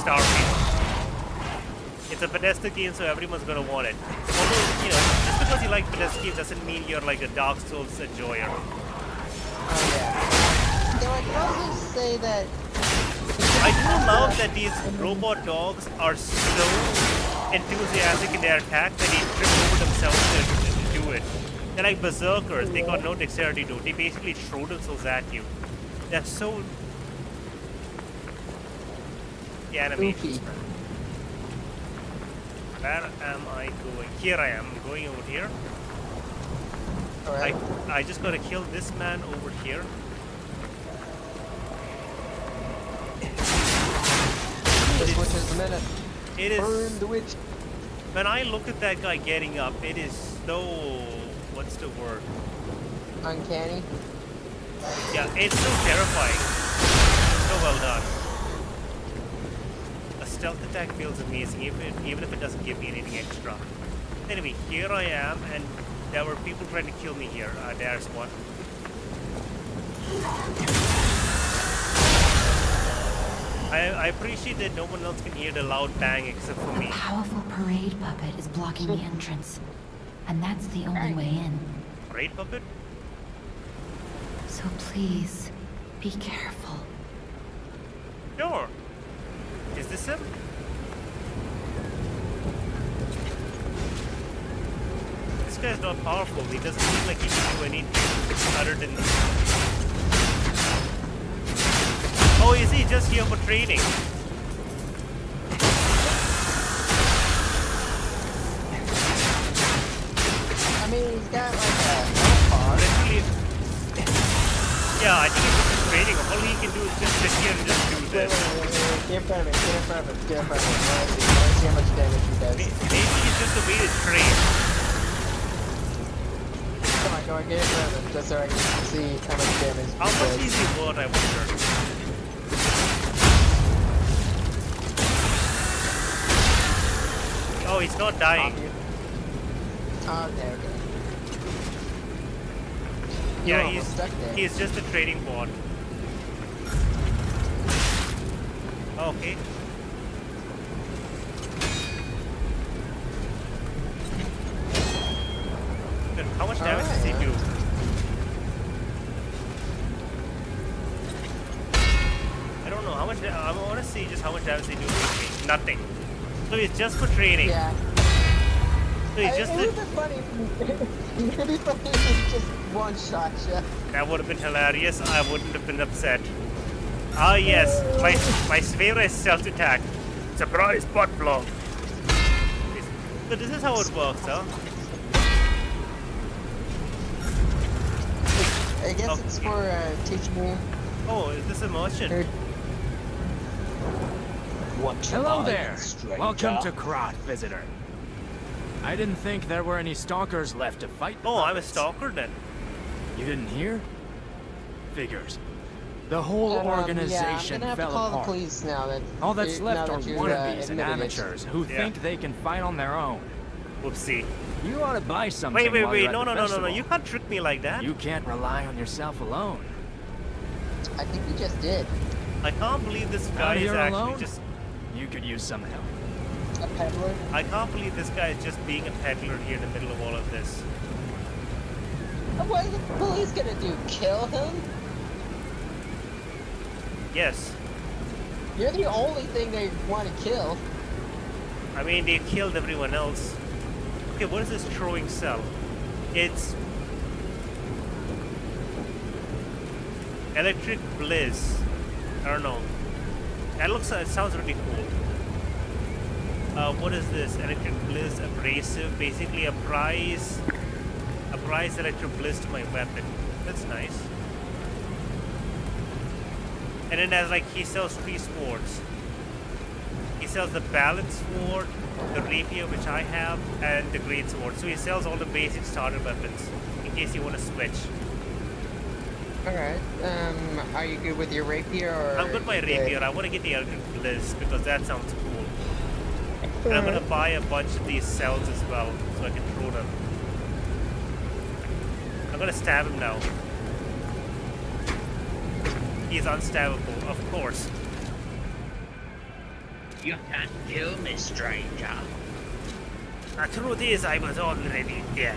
Starfield. It's a Bethesda game, so everyone's going to want it. Although, just because you like Bethesda games doesn't mean you're like a Dark Souls enjoyer. Oh yeah. So I can also say that I do love that these robot dogs are so enthusiastic in their attack that they trip over themselves to do it. They're like berserkers. They got no dexterity to it. They basically throw themselves at you. They're so... The animations. Goofy. Where am I going? Here I am. I'm going over here. Alright. I just gotta kill this man over here. This witch is a minute. It is... Burn the witch. When I look at that guy getting up, it is so... What's the word? Uncanny. Yeah, it's so terrifying. So well done. A stealth attack feels amazing, even if it doesn't give me anything extra. Anyway, here I am, and there were people trying to kill me here. There's one. I appreciate that no one else can hear the loud bang except for The me. powerful parade puppet is blocking the entrance. And that's the only way in. Right, puppet? So please, be careful. Sure. Is this him? This guy's not powerful. He doesn't seem like he can do anything other than... Oh, is he just here for training? I mean, he's got like a car. Literally... Yeah, I think he's just training. All he can do is just sit here and just do Wait, this. Get in front of him. Get in front of him. Get in front of him. Let's see how much damage he does. Maybe it's just a way to train. Come on, get in front of him, just so I can see how much damage he How much does. is he worth, I wonder? Oh, he's not dying. Oh, okay, okay. Yeah, You're almost stuck there. he's just a trading bot. Okay. Good. How much damage does he do? I don't know how much. I want to see just how much damage they do. Nothing. So it's just for training. Yeah. So he's just it would be funny. It would be funny if he just one shot you. That would have been hilarious. I wouldn't have been upset. Ah yes, my favorite is stealth attack. Surprise butt blow. So this is how it works, huh? I guess it's for teaching you. Oh, is this a merchant? Hello there. Welcome to Krat, visitor. I didn't think there were any stalkers left to fight. Oh, I'm a stalker then. You didn't hear? Figures. The whole Yeah, organization I'm gonna have fell to call apart. the police now that All that's left are you, wannabes and admitted it. amateurs who Yeah. think they can fight on their own. Whoopsie. You ought to buy something. Wait, while you're at no, the no, festival. you can't trick me like that. You can't rely on yourself alone. I think you just did. I can't believe this guy Out is here actually alone? just... You could use some help. A peddler. I can't believe this guy is just being a peddler here in the middle of all of this. What are the police gonna do? Kill him? Yes. You're the only thing they want to kill. I mean, they killed everyone else. Okay, what is this throwing cell? It's... Electric Bliss. I don't know. That looks... It sounds really cool. What is this? Electric Bliss Abrasive. Basically a prize Electric Bliss to my weapon. That's nice. And then there's like, he sells 3 swords. He sells the balance sword, the rapier which I have, and the great sword. So he sells all the basic starter weapons in case you want to switch. Alright. Are you good with your rapier or? I'm good with my rapier. I want to get the Eldritch Bliss because that sounds cool. And I'm gonna buy a bunch of these cells as well so I can throw them. I'm gonna stab him now. He's unstabbable, of course. You can't kill me, stranger. The truth is, I was already dead.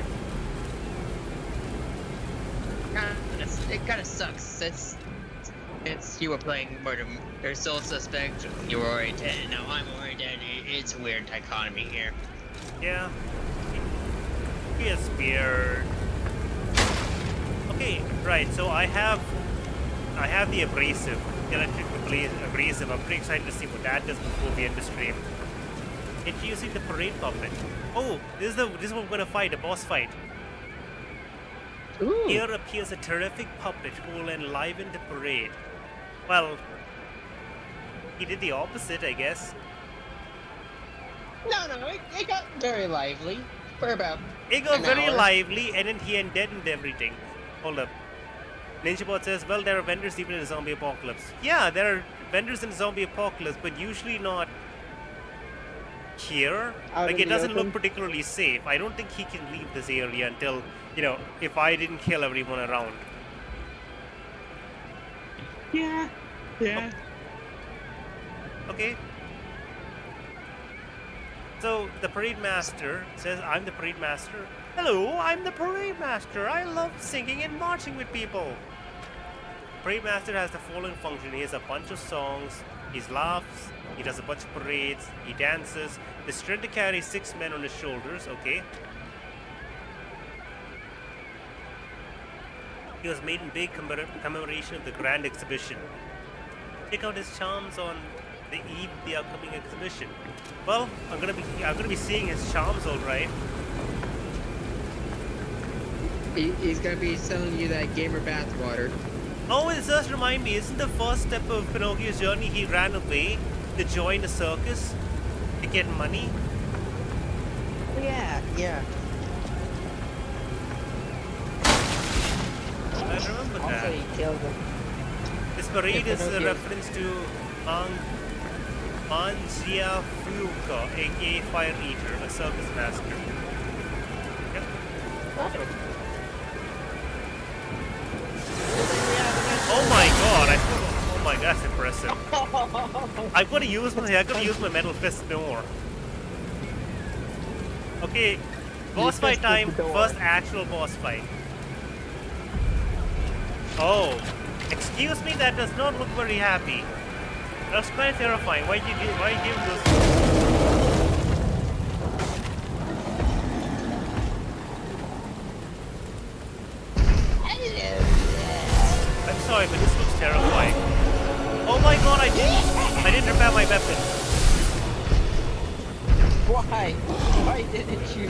It kind of sucks. It's you were playing murder or sole suspect. You were already dead. Now I'm already dead. It's a weird dichotomy here. Yeah. It's weird. Okay, right. So I have the abrasive, electric abrasive. I'm pretty excited to see what that does before we end the stream. Introducing the parade puppet. Oh, this is what we're gonna fight, a boss fight. Ooh. Here appears a terrific puppet who will enliven the parade. Well, he did the opposite, I guess. No, it got very lively for about. It got an very hour. lively, and then he deadened everything. Hold up. NinjaBot says, well, there are vendors even in a zombie apocalypse. Yeah, there are vendors in a zombie apocalypse, but usually not here. Out Like, in it the doesn't look open? particularly safe. I don't think he can leave this area until, you know, if I didn't kill everyone around. Yeah. Yeah. Okay. So, the parade master says, I'm the parade master. Hello, I'm the parade master. I love singing and marching with people. Parade master has the following function. He has a bunch of songs. He laughs. He does a bunch of parades. He dances. The strength to carry 6 men on his shoulders. Okay. He was made in big commemoration of the grand exhibition. Check out his charms on the eve of the upcoming exhibition. Well, I'm gonna be seeing his charms, all right. He's gonna be selling you that gamer bathwater. Oh, it does remind me, isn't the first step of Pinocchio's journey he ran away to join a circus to get money? Yeah. I remember Also, that. he killed him. This parade is a Pinocchio. reference to Mangia Fuuka, aka Fire Eater, a circus master. Yep. Oh my god, oh my god, that's impressive. I've got to use my metal fist more. Okay, boss You fight fisted time, the door. first actual boss fight. Oh, excuse me, that does not look very happy. That's quite terrifying. Why give those? I'm sorry, but this looks terrifying. Oh my god, I didn't repair my weapon. Why? Why didn't you?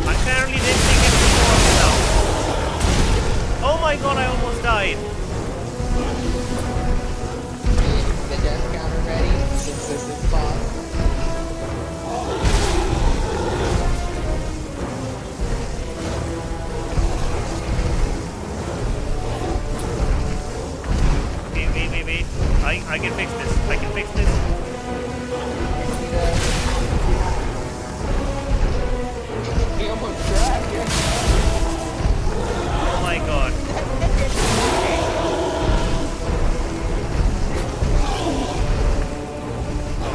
I apparently didn't think it was now. Oh my god, I almost died. The death counter ready since this is boss. Wait. I can fix this. I can fix this. He almost grabbed you. Oh my god.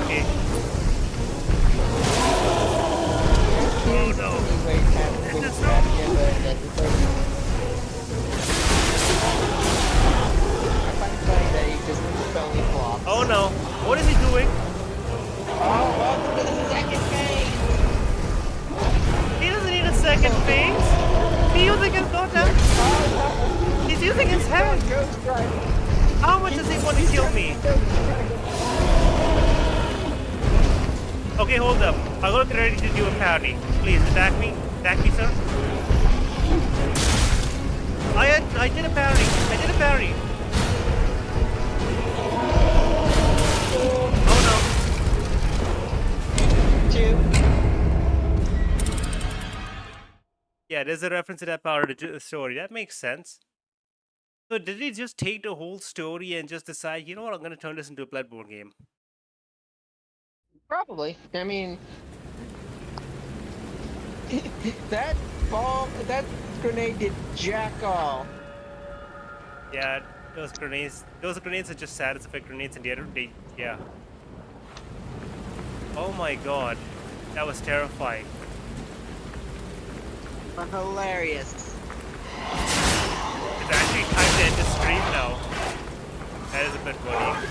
Okay. Oh no. This is so... Oh no. What is he doing? Oh, welcome to the second phase. He doesn't need a second phase. He's using his goddamn... He's using his head. How much does he want to kill me? Okay, hold up. I'm gonna be ready to do a parry. Please, attack me. Attack me, sir. I did a parry. I did a parry. Oh no. Yeah, there's a reference to that part of the story. That makes sense. So did he just take the whole story and just decide, you know what, I'm gonna turn this into a Bloodborne game? Probably. I mean, that grenade did jack all. Yeah, those grenades are just status effect grenades, and yeah. Oh my god, that was terrifying. But hilarious. It's actually time to end the stream now. That is a bit worrying.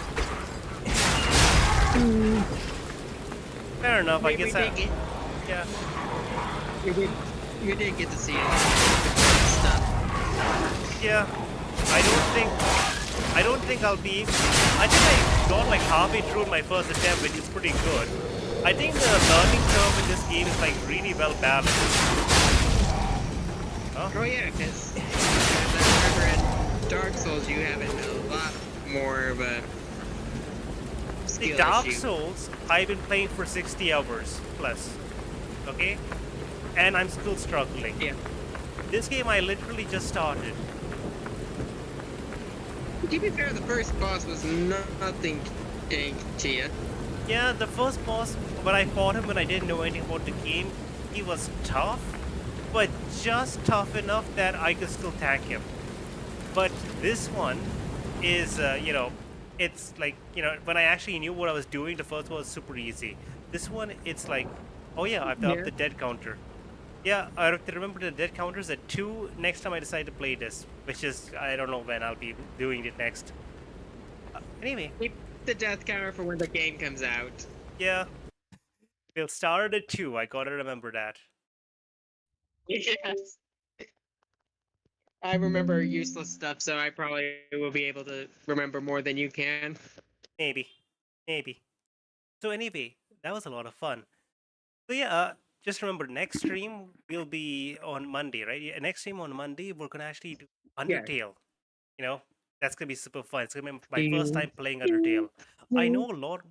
Fair enough, I guess. Yeah. You did get to see stuff. Yeah. I don't think I'll be. I think I got like halfway through my first attempt, which is pretty good. I think the learning curve in this game is like really well balanced. Huh? Oh yeah, because I remember in Dark Souls you have a lot more of a skill Dark issue. Souls, I've been playing for 60 hours plus. Okay? And I'm still struggling. Yeah. This game I literally just started. To be fair, the first boss was nothing to you. Yeah, the first boss, when I fought him when I didn't know anything about the game, he was tough, but just tough enough that I could still tank him. But this one is, it's like, when I actually knew what I was doing, the first one was super easy. This one, it's like, oh yeah, I've upped the dead counter. Yeah, I have to remember the dead counters at 2 next time I decide to play this, which is, I don't know when I'll be doing it next. Anyway. Keep the death counter for when the game comes out. Yeah. We'll start at 2, I gotta remember that. Yes. I remember useless stuff, so I probably will be able to remember more than you can. Maybe. So anyway, that was a lot of fun. So yeah, just remember, next stream will be on Monday, right? Yeah, next stream on Monday, we're gonna actually do Undertale. That's gonna be super fun. It's gonna be my first time playing Undertale. I know a lot.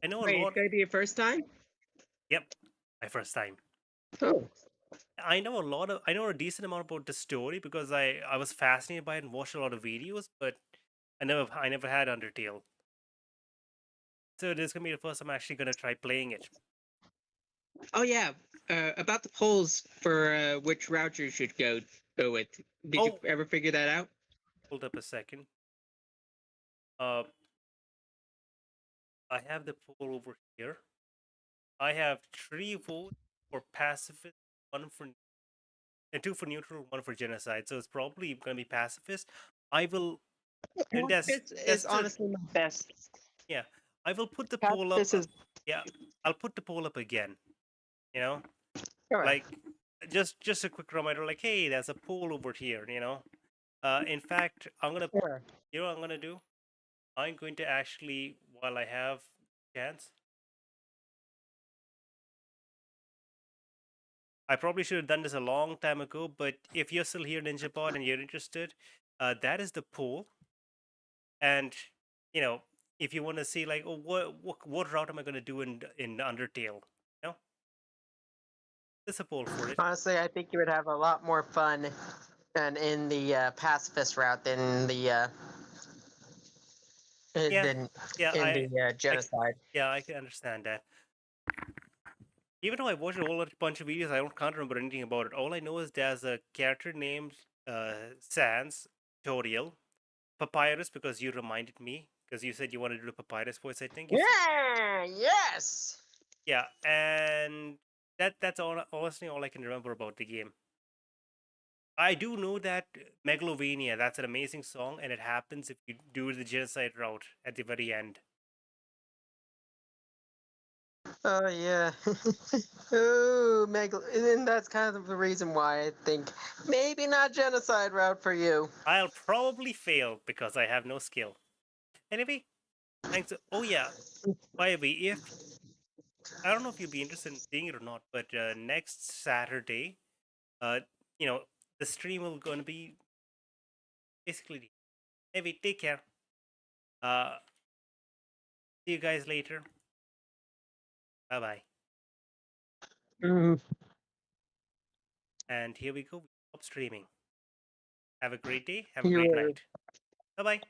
Wait, it's gonna be your first time? Yep, my first time. Oh. I know a decent amount about the story because I was fascinated by it and watched a lot of videos, but I never had Undertale. So this is gonna be the first time I'm actually gonna try playing it. Oh yeah, about the polls for which route you should go with. Did you ever figure that out? Hold up a second. I have the poll over here. I have 3 votes for pacifist, 1 for and 2 for neutral, 1 for genocide. So it's probably gonna be pacifist. I will. And it's honestly my best. Yeah, I will put the poll up. Yeah, I'll put the poll up again. Like just a quick reminder, like, hey, there's a poll over here. In fact, I'm gonna. You know what I'm gonna do? I'm going to actually, while I have chance, I probably should have done this a long time ago. But if you're still here, NinjaPod, and you're interested, that is the poll. And if you want to see like, oh, what route am I gonna do in Undertale? There's a poll for it. Honestly, I think you would have a lot more fun in the pacifist route than the genocide. I can understand that. Even though I watched a whole bunch of videos, I can't remember anything about it. All I know is there's a character named Sans Toriel, Papyrus, because you reminded me, because you said you wanted to do the Papyrus voice, I think. Yes. Yeah, and that's honestly all I can remember about the game. I do know that Megalovania, that's an amazing song, and it happens if you do the genocide route at the very end. Oh yeah. Oh, and that's kind of the reason why I think maybe not genocide route for you. I'll probably fail because I have no skill. Anyway, thanks. Oh yeah. By the way, I don't know if you'll be interested in seeing it or not, but next Saturday, the stream will going to be basically. Anyway, take care. See you guys later. Bye bye. And here we go. We stop streaming. Have a great day. Have a great night. Bye bye.